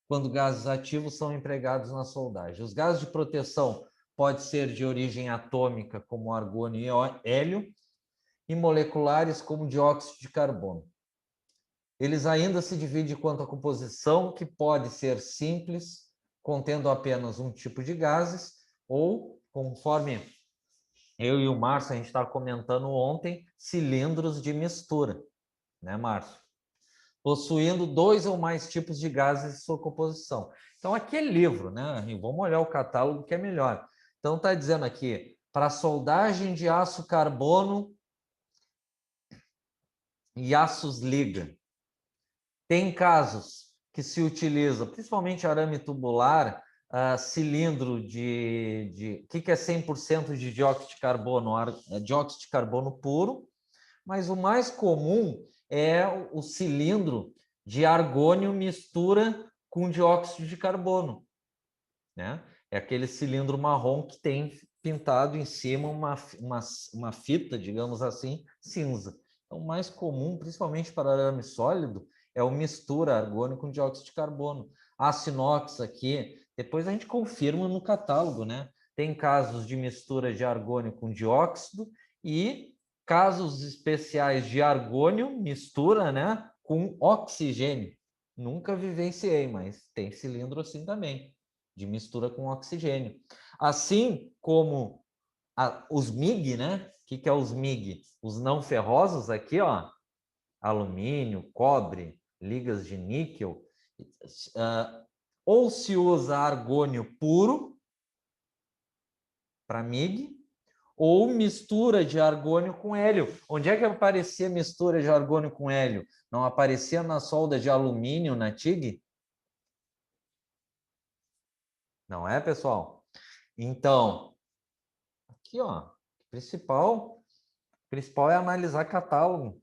quando gases ativos são empregados na soldagem. Os gases de proteção podem ser de origem atômica, como argônio e hélio, e moleculares, como dióxido de carbono. Eles ainda se dividem quanto à composição, que pode ser simples, contendo apenas um tipo de gases, ou, conforme eu e o Márcio, a gente estava comentando ontem, cilindros de mistura, né, Márcio? Possuindo 2 ou mais tipos de gases em sua composição. Então, aqui é livro, né? E vamos olhar o catálogo que é melhor. Então, está dizendo aqui, para soldagem de aço carbono e aços liga. Tem casos que se utiliza, principalmente arame tubular, cilindro de... O que é 100% de dióxido de carbono? Dióxido de carbono puro, mas o mais comum é o cilindro de argônio mistura com dióxido de carbono, né? É aquele cilindro marrom que tem pintado em cima uma fita, digamos assim, cinza. Então, o mais comum, principalmente para arame sólido, é o mistura argônio com dióxido de carbono. Aço inox aqui, depois a gente confirma no catálogo, né? Tem casos de mistura de argônio com dióxido e casos especiais de argônio, mistura, né, com oxigênio. Nunca vivenciei, mas tem cilindro assim também, de mistura com oxigênio. Assim como os MIG, né? O que é os MIG? Os não ferrosos aqui, ó, alumínio, cobre, ligas de níquel. Ou se usa argônio puro para MIG, ou mistura de argônio com hélio. Onde é que aparecia mistura de argônio com hélio? Não aparecia na solda de alumínio na TIG? Não é, pessoal? Então, Aqui, ó. Principal é analisar catálogo.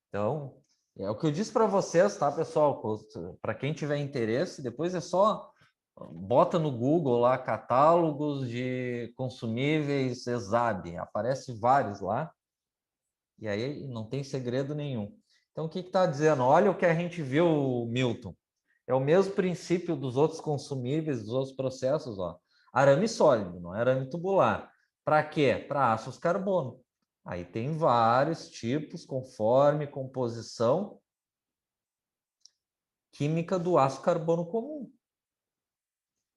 Então, é o que eu disse para vocês, tá, pessoal? Para quem tiver interesse, depois é só bota no Google lá catálogos de consumíveis ESAB. Aparece vários lá. E aí não tem segredo nenhum. Então, o que está dizendo? Olha o que a gente viu, Milton. É o mesmo princípio dos outros consumíveis, dos outros processos, ó. Arame sólido, não é arame tubular. Para quê? Para ácidos carbono. Aí tem vários tipos, conforme composição química do ácido carbono comum. O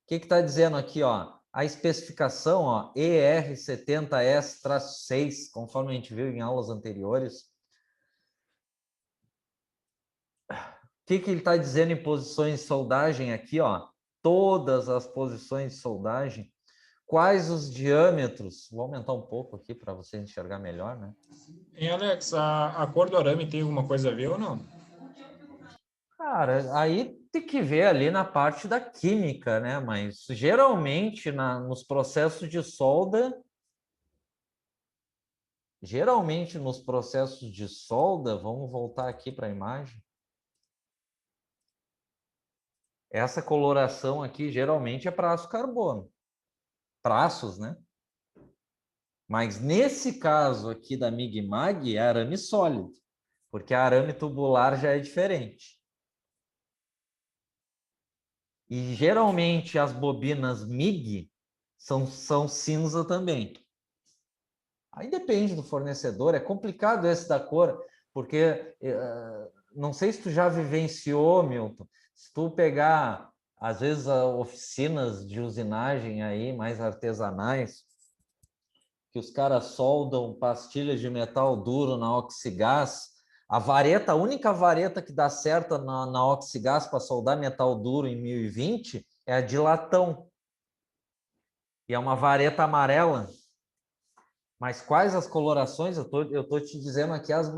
que está dizendo aqui, ó? A especificação, ó, ER70S-6, conforme a gente viu em aulas anteriores. O que ele está dizendo em posições de soldagem aqui, ó? Todas as posições de soldagem. Quais os diâmetros? Vou aumentar um pouco aqui para você enxergar melhor, né?
E Alex, a cor do arame tem alguma coisa a ver ou não?
Cara, aí tem que ver ali na parte da química, né? Mas geralmente nos processos de solda, vamos voltar aqui para a imagem. Essa coloração aqui geralmente é para aço carbono. Traços, né? Mas nesse caso aqui da MIG-MAG é arame sólido, porque a arame tubular já é diferente. E geralmente as bobinas MIG são cinza também. Aí depende do fornecedor, é complicado esse da cor, porque não sei se tu já vivenciou, Milton, se tu pegar, às vezes, oficinas de usinagem aí, mais artesanais, que os caras soldam pastilhas de metal duro na oxigás, a única vareta que dá certo na oxigás para soldar metal duro em 1020 é a de latão. E é uma vareta amarela. Mas quais as colorações? Eu tô te dizendo aqui as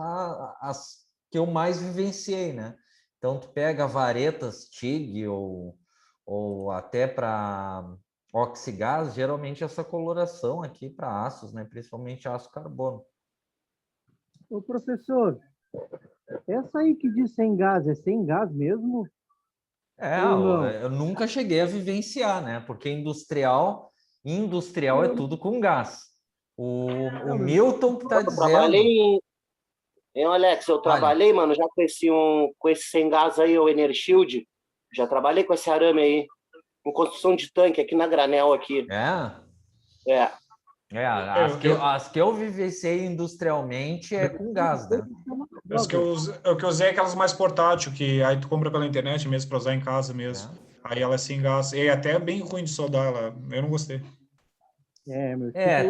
que eu mais vivenciei, né? Então, tu pega varetas TIG ou até para oxigás, geralmente essa coloração aqui para aços, né? Principalmente aço carbono.
Ô, professor, essa aí que diz sem gás, é sem gás mesmo?
Eu nunca cheguei a vivenciar, né? Porque industrial é tudo com gás. O Milton que está dizendo...
Hein, Alex, eu trabalhei, mano, já com esse sem gás aí, o Enershield. Já trabalhei com esse arame aí. Com construção de tanque aqui na Granel aqui.
As que eu vivenciei industrialmente é com gás, né?
As que eu usei é aquelas mais portátil, que aí tu compra pela internet mesmo para usar em casa mesmo. Aí ela é sem gás. E até é bem ruim de soldar ela. Eu não gostei.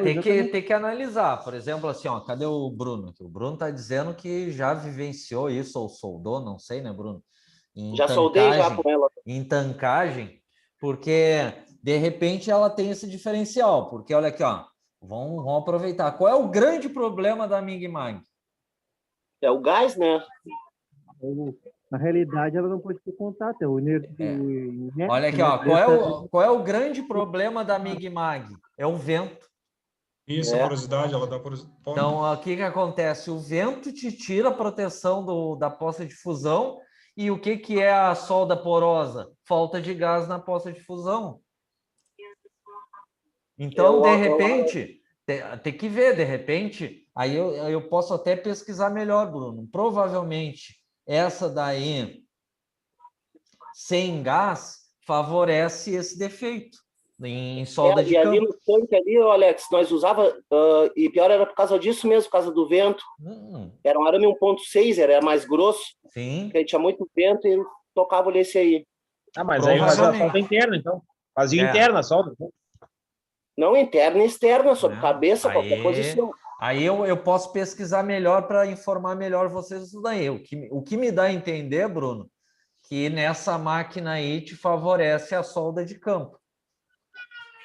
Tem que analisar. Por exemplo, assim, ó, cadê o Bruno? O Bruno está dizendo que já vivenciou isso ou soldou, não sei, né, Bruno?
Soldei já com ela.
Em tancagem, porque de repente ela tem esse diferencial. Porque olha aqui, ó, vamos aproveitar. Qual é o grande problema da MIG-MAG?
É o gás, né?
Na realidade, ela não pode ter contato.
Olha aqui, ó, qual é o grande problema da MIG-MAG? É o vento.
Isso, a porosidade, ela dá porosidade.
Então, o que acontece? O vento te tira a proteção da poça de fusão. E o que é a solda porosa? Falta de gás na poça de fusão. Então, de repente, tem que ver, de repente, aí eu posso até pesquisar melhor, Bruno. Provavelmente, essa daí, sem gás, favorece esse defeito em solda de campo.
E ali no tanque ali, Alex, nós usava, e pior era por causa disso mesmo, por causa do vento. Era um arame 1.6, era mais grosso.
Sim.
Porque tinha muito vento e tocava esse aí.
Mas aí fazia a solda interna, então. Fazia interna a solda.
Não, interna e externa, sobre cabeça, qualquer posição.
Aí eu posso pesquisar melhor para informar melhor vocês isso daí. O que me dá a entender, Bruno, que nessa máquina aí te favorece a solda de campo,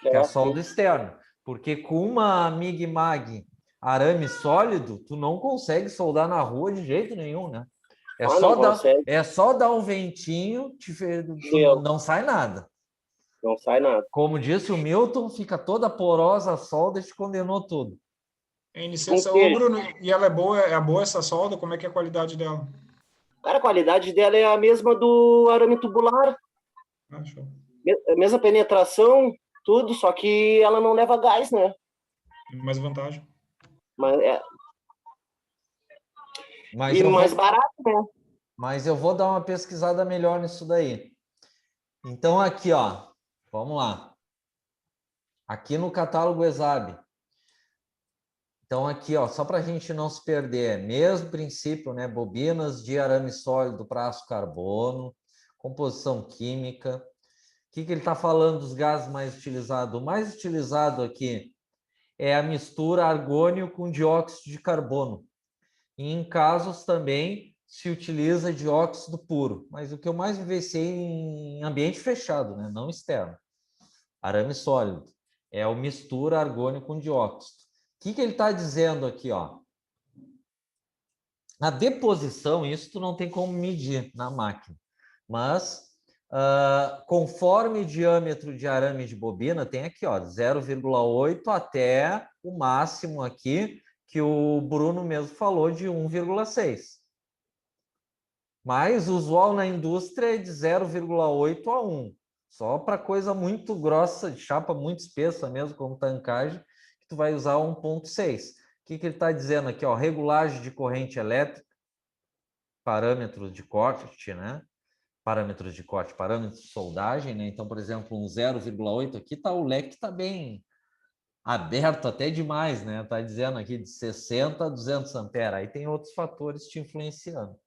que é a solda externa. Porque com uma MIG-MAG arame sólido, tu não consegue soldar na rua de jeito nenhum, né? É só dar um ventinho, não sai nada.
Não sai nada.
Como disse o Milton, fica toda porosa a solda e te condenou tudo.
Em licença, ô Bruno, e ela é boa essa solda? Como é que é a qualidade dela?
Cara, a qualidade dela é a mesma do arame tubular.
Ah, show.
Mesma penetração, tudo, só que ela não leva gás, né?
Mais vantagem.
E mais barato, né?
Mas eu vou dar uma pesquisada melhor nisso daí. Então, aqui, ó, vamos lá. Aqui no catálogo ESAB. Então, aqui, ó, só para a gente não se perder, mesmo princípio, né? Bobinas de arame sólido para aço carbono, composição química. O que ele está falando dos gases mais utilizados? O mais utilizado aqui é a mistura argônio com dióxido de carbono. E em casos também se utiliza dióxido puro, mas o que eu mais vivenciei em ambiente fechado, né? Não externo. Arame sólido. É o mistura argônio com dióxido. O que ele está dizendo aqui, ó? Na deposição, isso tu não tem como medir na máquina, mas conforme o diâmetro de arame de bobina, tem aqui, ó, 0,8 até o máximo aqui, que o Bruno mesmo falou, de 1,6. Mas o usual na indústria é de 0,8 a 1. Só para coisa muito grossa, de chapa muito espessa mesmo, como tancagem, que tu vai usar 1,6. O que ele está dizendo aqui? Ó, regulagem de corrente elétrica, parâmetros de corte, né? Parâmetros de corte, parâmetros de soldagem, né? Então, por exemplo, um 0,8 aqui, tá, o leque está bem aberto até demais, né? Está dizendo aqui de 60 a 200 ampere. Aí tem outros fatores te influenciando.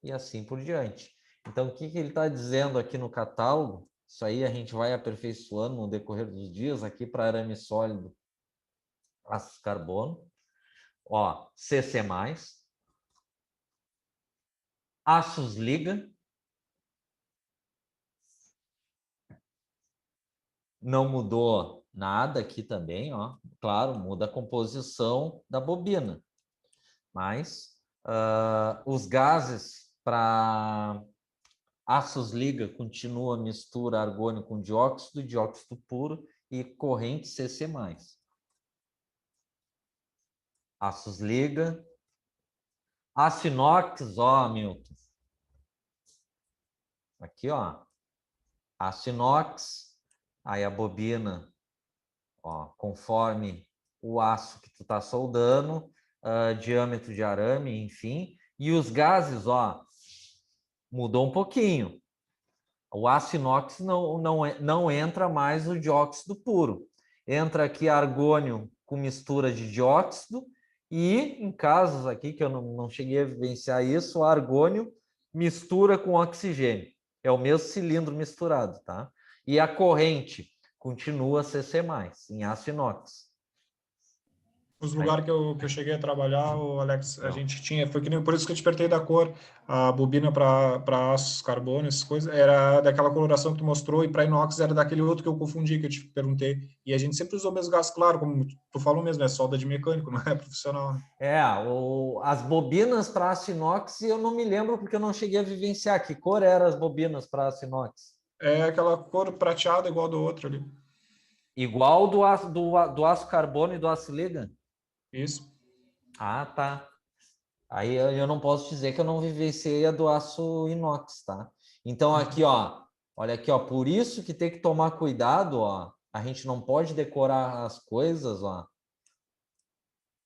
E assim por diante. Então, o que ele está dizendo aqui no catálogo? Isso aí a gente vai aperfeiçoando no decorrer dos dias aqui para arame sólido, aço carbono. Ó, CC+, aços liga, não mudou nada aqui também, ó. Claro, muda a composição da bobina, mas os gases para aços liga continua a mistura argônio com dióxido, dióxido puro e corrente CC+. Aços liga. Aço inox, ó, Milton. Aqui, ó. Aço inox. Aí a bobina, ó, conforme o aço que tu tá soldando, diâmetro de arame, enfim. E os gases, ó, mudou um pouquinho. O aço inox não entra mais o dióxido puro. Entra aqui argônio com mistura de dióxido e, em casos aqui que eu não cheguei a vivenciar isso, o argônio mistura com oxigênio. É o mesmo cilindro misturado, tá? E a corrente continua CC+, em aço inox.
Os lugares que eu cheguei a trabalhar, o Alex, a gente tinha, foi que nem por isso que eu te perguntei da cor, a bobina para aços, carbono, essas coisas, era daquela coloração que tu mostrou, e para inox era daquele outro que eu confundi, que eu te perguntei. E a gente sempre usou o mesmo gás, claro, como tu falou mesmo, é solda de mecânico, não é profissional. Né?
As bobinas para aço inox, eu não me lembro porque eu não cheguei a vivenciar. Que cor eram as bobinas para aço inox?
É aquela cor prateada igual do outro ali.
Igual do aço carbono e do aço liga?
Isso.
Ah, tá. Aí eu não posso dizer que eu não vivenciei a do aço inox, tá? Então aqui, ó, olha aqui, ó, por isso que tem que tomar cuidado, ó. A gente não pode decorar as coisas, ó.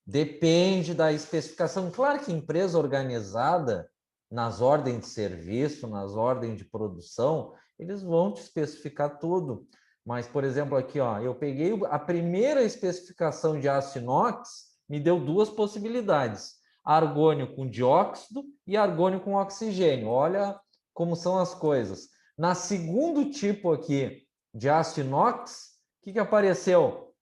Depende da especificação. Claro que empresa organizada, nas ordens de serviço, nas ordens de produção, eles vão te especificar tudo. Mas, por exemplo, aqui, ó, eu peguei a primeira especificação de aço inox, me deu duas possibilidades: argônio com dióxido e argônio com oxigênio. Olha como são as coisas. Na segundo tipo aqui de aço inox, o que apareceu?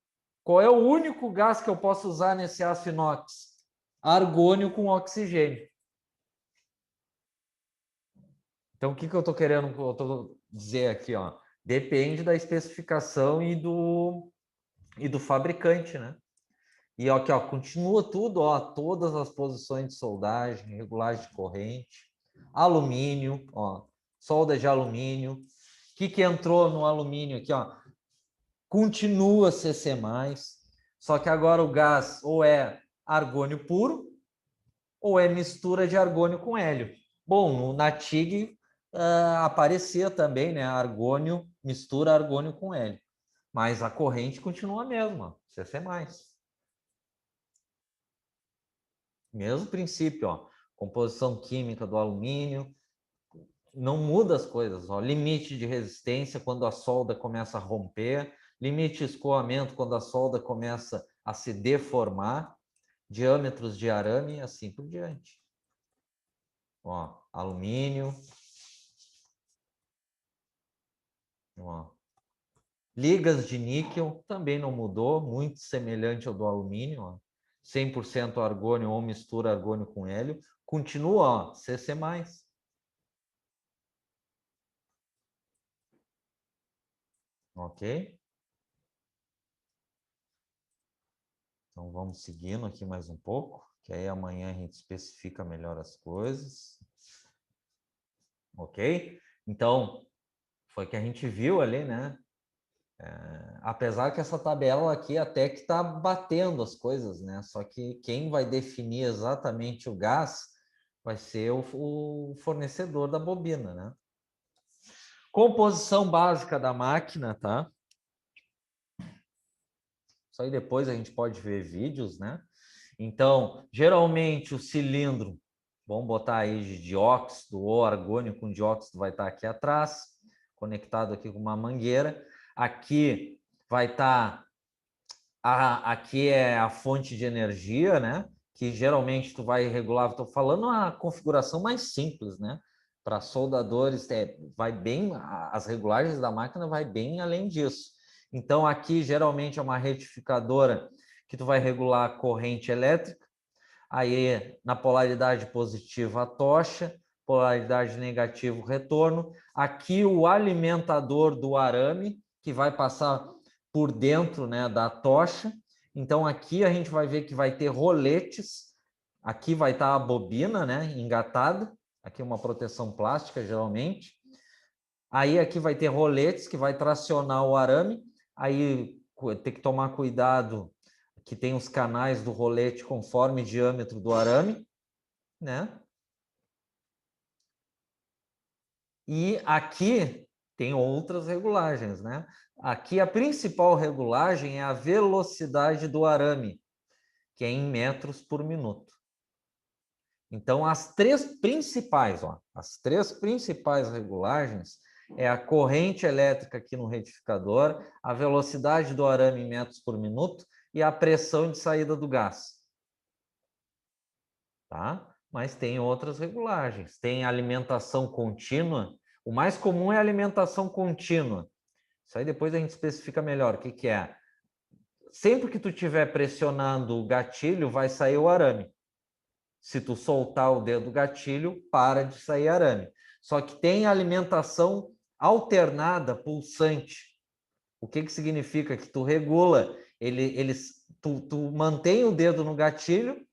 Qual é o único gás que eu posso usar nesse aço inox? Argônio com oxigênio. Então, o que eu estou querendo dizer aqui? Ó? Depende da especificação e do fabricante, né? E aqui, ó, continua tudo, ó, todas as posições de soldagem, regulagem de corrente, alumínio, ó, solda de alumínio. que entrou no alumínio aqui, ó? Continua CC+, só que agora o gás ou é argônio puro ou é mistura de argônio com hélio. Bom, na TIG aparecia também, né, argônio, mistura argônio com hélio, mas a corrente continua a mesma, CC+. Mesmo princípio, ó, composição química do alumínio, não muda as coisas, ó, limite de resistência quando a solda começa a romper, limite de escoamento quando a solda começa a se deformar, diâmetros de arame e assim por diante. Ó, alumínio. Ó. Ligas de níquel também não mudou, muito semelhante ao do alumínio, ó. 100% argônio ou mistura argônio com hélio. Continua, ó, CC+. Ok? Então, vamos seguindo aqui mais um pouco, que aí amanhã a gente especifica melhor as coisas. Ok? Então, foi que a gente viu ali, né? Apesar que essa tabela aqui até que está batendo as coisas, né? Só que quem vai definir exatamente o gás vai ser o fornecedor da bobina, né? Composição básica da máquina, tá? Isso aí depois a gente pode ver vídeos, né? Então, geralmente o cilindro, vamos botar aí de dióxido ou argônio com dióxido, vai estar aqui atrás, conectado aqui com uma mangueira. Aqui vai estar, aqui é a fonte de energia, né? Que geralmente tu vai regular, estou falando a configuração mais simples, né? Para soldadores, vai bem, as regulagens da máquina vai bem além disso. Então, aqui geralmente é uma retificadora que tu vai regular a corrente elétrica. Aí, na polaridade positiva, a tocha, polaridade negativa, o retorno. Aqui, o alimentador do arame, que vai passar por dentro, né, da tocha. Então, aqui a gente vai ver que vai ter roletes. Aqui vai estar a bobina, né, engatada. Aqui uma proteção plástica, geralmente. Aí, aqui vai ter roletes que vai tracionar o arame. Aí, tem que tomar cuidado que tem os canais do rolete conforme o diâmetro do arame, né? E aqui tem outras regulagens, né? Aqui a principal regulagem é a velocidade do arame, que é em metros por minuto. Então, as três principais, ó, as três principais regulagens é a corrente elétrica aqui no retificador, a velocidade do arame em metros por minuto e a pressão de saída do gás. Tá? Mas tem outras regulagens. Tem alimentação contínua. O mais comum é a alimentação contínua. Isso aí depois a gente especifica melhor o que que é. Sempre que tu estiver pressionando o gatilho, vai sair o arame. Se tu soltar o dedo do gatilho, para de sair arame. Só que tem alimentação alternada, pulsante. O que que significa? Que tu regula, tu mantém o dedo no gatilho,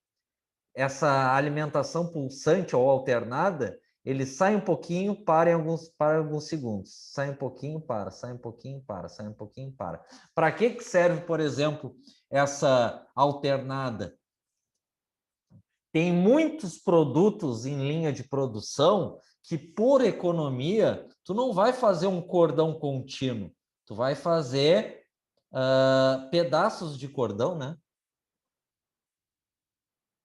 essa alimentação pulsante ou alternada, ele sai um pouquinho, para alguns segundos. Sai um pouquinho, para, sai um pouquinho, para, sai um pouquinho, para. Para que serve, por exemplo, essa alternada? Tem muitos produtos em linha de produção que, por economia, tu não vai fazer um cordão contínuo, tu vai fazer pedaços de cordão, né?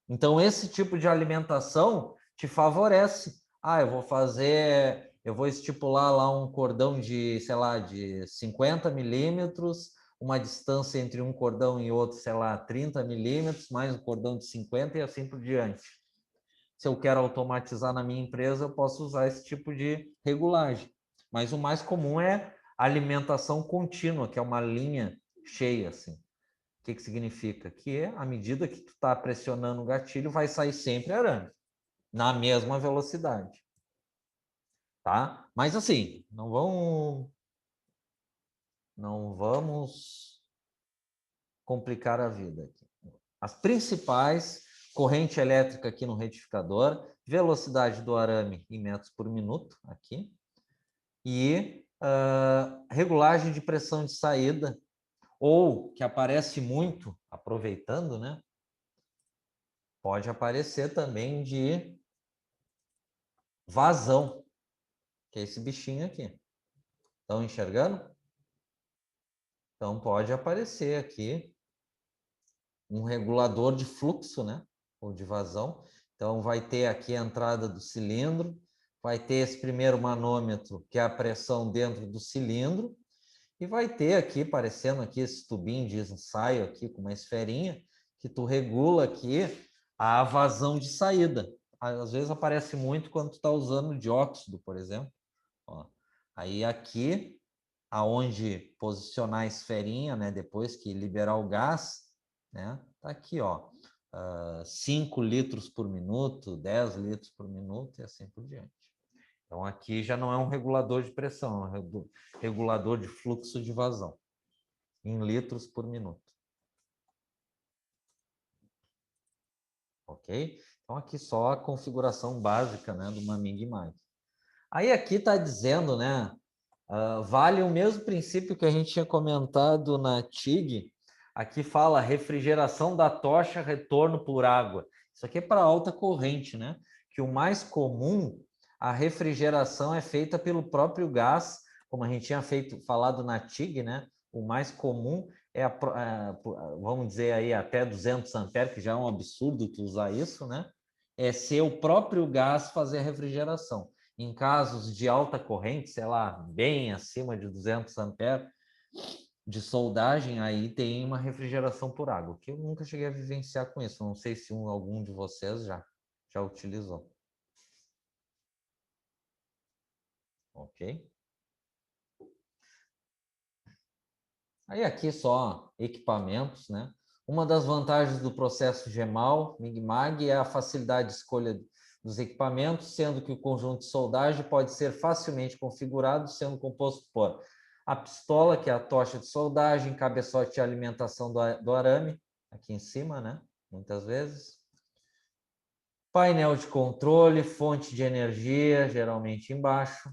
Então, esse tipo de alimentação te favorece. Eu vou estipular lá um cordão de, sei lá, de 50 milímetros, uma distância entre um cordão e outro, sei lá, 30 milímetros, mais um cordão de 50 e assim por diante. Se eu quero automatizar na minha empresa, eu posso usar esse tipo de regulagem. Mas o mais comum é alimentação contínua, que é uma linha cheia, assim. O que que significa? Que à medida que tu está pressionando o gatilho, vai sair sempre arame, na mesma velocidade. Tá? Mas assim, não vamos complicar a vida aqui. As principais, corrente elétrica aqui no retificador, velocidade do arame em metros por minuto, aqui, e regulagem de pressão de saída, ou que aparece muito, aproveitando, né? Pode aparecer também de vazão, que é esse bichinho aqui. Estão enxergando? Então, pode aparecer aqui um regulador de fluxo, né? Ou de vazão. Então, vai ter aqui a entrada do cilindro, vai ter esse primeiro manômetro, que é a pressão dentro do cilindro, e vai ter aqui, aparecendo aqui esse tubinho de ensaio aqui, com uma esferinha, que tu regula aqui a vazão de saída. Às vezes aparece muito quando tu está usando dióxido, por exemplo. Ó. Aí aqui, aonde posicionar a esferinha, né, depois que liberar o gás, né, tá aqui, ó, 5 litros por minuto, 10 litros por minuto e assim por diante. Então, aqui já não é um regulador de pressão, é um regulador de fluxo de vazão, em litros por minuto. Ok? Então, aqui só a configuração básica, né, do uma MIG-MAG. Aí aqui está dizendo, né, vale o mesmo princípio que a gente tinha comentado na TIG. Aqui fala refrigeração da tocha, retorno por água. Isso aqui é para alta corrente, né? Que o mais comum, a refrigeração é feita pelo próprio gás, como a gente tinha falado na TIG, né? O mais comum é, vamos dizer aí, até 200 amperes, que já é um absurdo tu usar isso, né? É ser o próprio gás fazer a refrigeração. Em casos de alta corrente, sei lá, bem acima de 200 amperes de soldagem, aí tem uma refrigeração por água, que eu nunca cheguei a vivenciar com isso. Não sei se algum de vocês já utilizou. Ok? Aí aqui só equipamentos, né? Uma das vantagens do processo GEMAL, MIG-MAG, é a facilidade de escolha dos equipamentos, sendo que o conjunto de soldagem pode ser facilmente configurado, sendo composto por a pistola, que é a tocha de soldagem, cabeçote de alimentação do arame, aqui em cima, né? Muitas vezes. Painel de controle, fonte de energia, geralmente embaixo.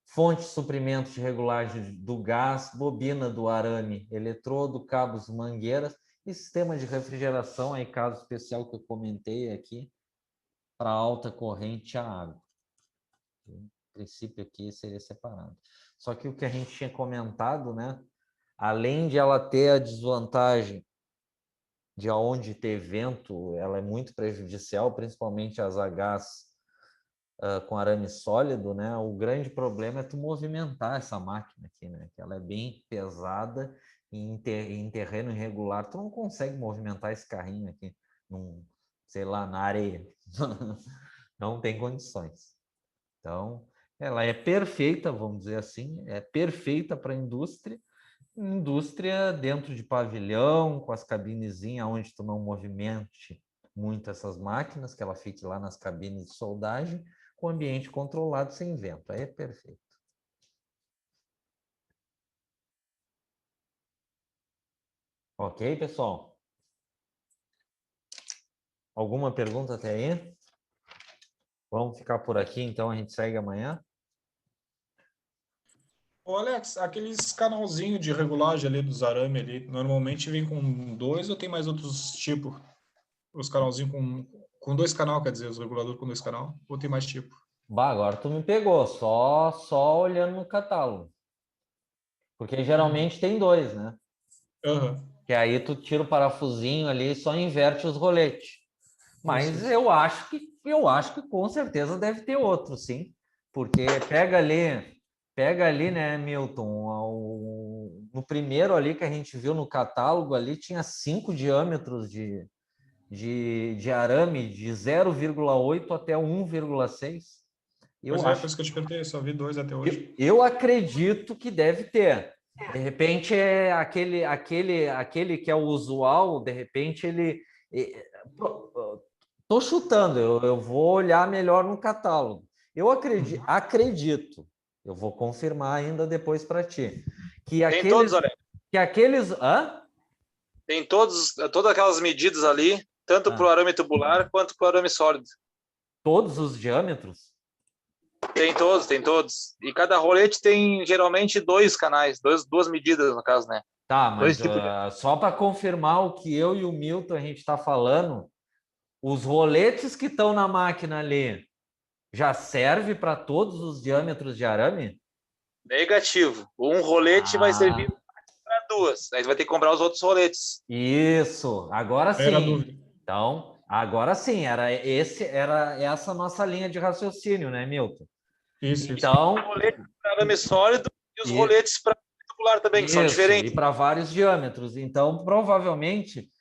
Fonte de suprimento de regulagem do gás, bobina do arame, eletrodo, cabos, mangueiras e sistema de refrigeração, aí caso especial que eu comentei aqui, para alta corrente a água. Em princípio aqui seria separado. Só que o que a gente tinha comentado, né? Além de ela ter a desvantagem de aonde ter vento, ela é muito prejudicial, principalmente as Hs com arame sólido, né? O grande problema é tu movimentar essa máquina aqui, né? Que ela é bem pesada e em terreno irregular tu não consegue movimentar esse carrinho aqui, sei lá, na areia. Não tem condições. Então, ela é perfeita, vamos dizer assim, é perfeita para a indústria dentro de pavilhão, com as cabinezinhas onde tu não movimente muito essas máquinas, que ela fique lá nas cabines de soldagem, com ambiente controlado, sem vento. Aí é perfeito. Ok, pessoal? Alguma pergunta até aí? Vamos ficar por aqui, então a gente segue amanhã.
Ô Alex, aqueles canalzinhos de regulagem ali dos arame ali, normalmente vem com 2 ou tem mais outros tipos? Os canalzinhos com 2 canal, quer dizer, os reguladores com 2 canal, ou tem mais tipo?
Bah, agora tu me pegou, só olhando no catálogo. Porque geralmente tem 2, né? Que aí tu tira o parafusinho ali e só inverte os roletes. Mas eu acho que com certeza deve ter outro, sim. Porque pega ali, né, Milton, no primeiro ali que a gente viu no catálogo ali tinha 5 diâmetros de arame de 0,8 até 1,6.
Por isso que eu te perguntei, só vi 2 até hoje.
Eu acredito que deve ter. De repente é aquele que é o usual, de repente ele... Estou chutando, eu vou olhar melhor no catálogo. Eu acredito, eu vou confirmar ainda depois para ti.
Tem todos, Alex?
Que aqueles...
Tem todas aquelas medidas ali, tanto para o arame tubular quanto para o arame sólido.
Todos os diâmetros?
Tem todos, tem todos. E cada rolete tem geralmente 2 canais, duas medidas, no caso, né?
Tá, mas
Dois tipos
só para confirmar o que eu e o Milton a gente está falando, os roletes que estão na máquina ali já serve para todos os diâmetros de arame?
Negativo. Um rolete vai servir para 2. Aí você vai ter que comprar os outros roletes.
Isso, agora sim.
Era a dúvida.
Então, agora sim, era essa nossa linha de raciocínio, né, Milton?
Isso.
Então,
Os roletes para arame sólido e os roletes para tubular também, que são diferentes.
E para vários diâmetros. Então, provavelmente,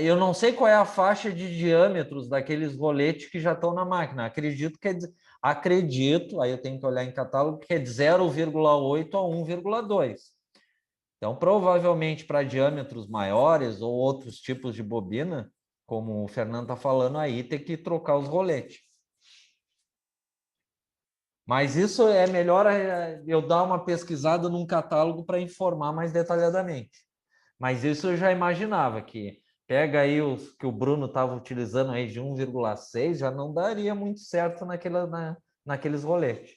eu não sei qual é a faixa de diâmetros daqueles roletes que já estão na máquina. Acredito, aí eu tenho que olhar em catálogo, que é de 0,8 a 1,2. Então, provavelmente, para diâmetros maiores ou outros tipos de bobina, como o Fernando está falando aí, tem que trocar os roletes. Mas isso é melhor eu dar uma pesquisada num catálogo para informar mais detalhadamente. Mas isso eu já imaginava, que pega aí os que o Bruno estava utilizando aí de 1,6, já não daria muito certo naqueles roletes.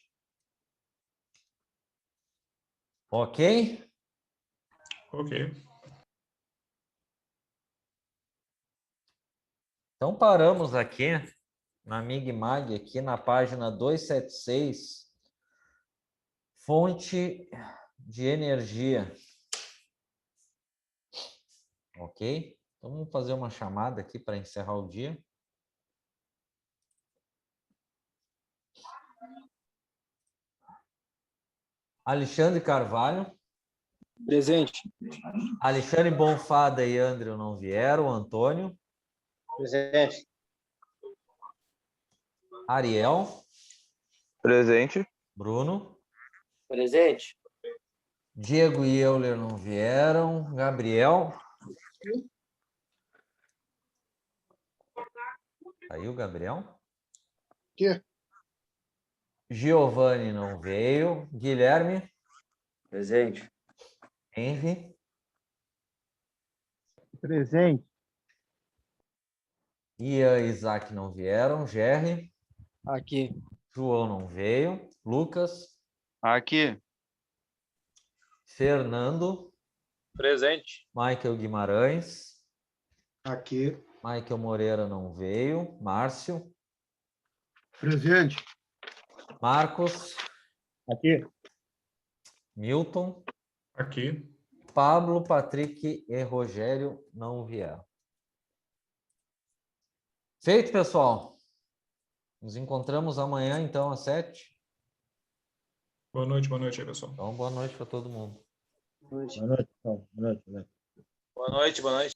Ok?
Ok.
Então paramos aqui na MIG-MAG, aqui na página 276, fonte de energia. Ok? Então vamos fazer uma chamada aqui para encerrar o dia. Alexandre Carvalho.
Presente.
Alexandre Bonfada e André não vieram. Antônio.
Presente.
Ariel.
Presente.
Bruno.
Presente.
Diego e Euler não vieram. Gabriel. Aí o Gabriel.
Aqui.
Giovanni não veio. Guilherme.
Presente.
Henry.
Presente.
Ian e Isaac não vieram. Gerry.
Aqui.
João não veio. Lucas.
Aqui.
Fernando.
Presente.
Michael Guimarães.
Aqui.
Michael Moreira não veio. Márcio.
Presente.
Marcos.
Aqui.
Milton.
Aqui.
Pablo, Patrick e Rogério não vieram. Feito, pessoal. Nos encontramos amanhã, então, às 7.
Boa noite aí, pessoal.
Então, boa noite para todo mundo.
Boa noite.
Boa noite, boa noite.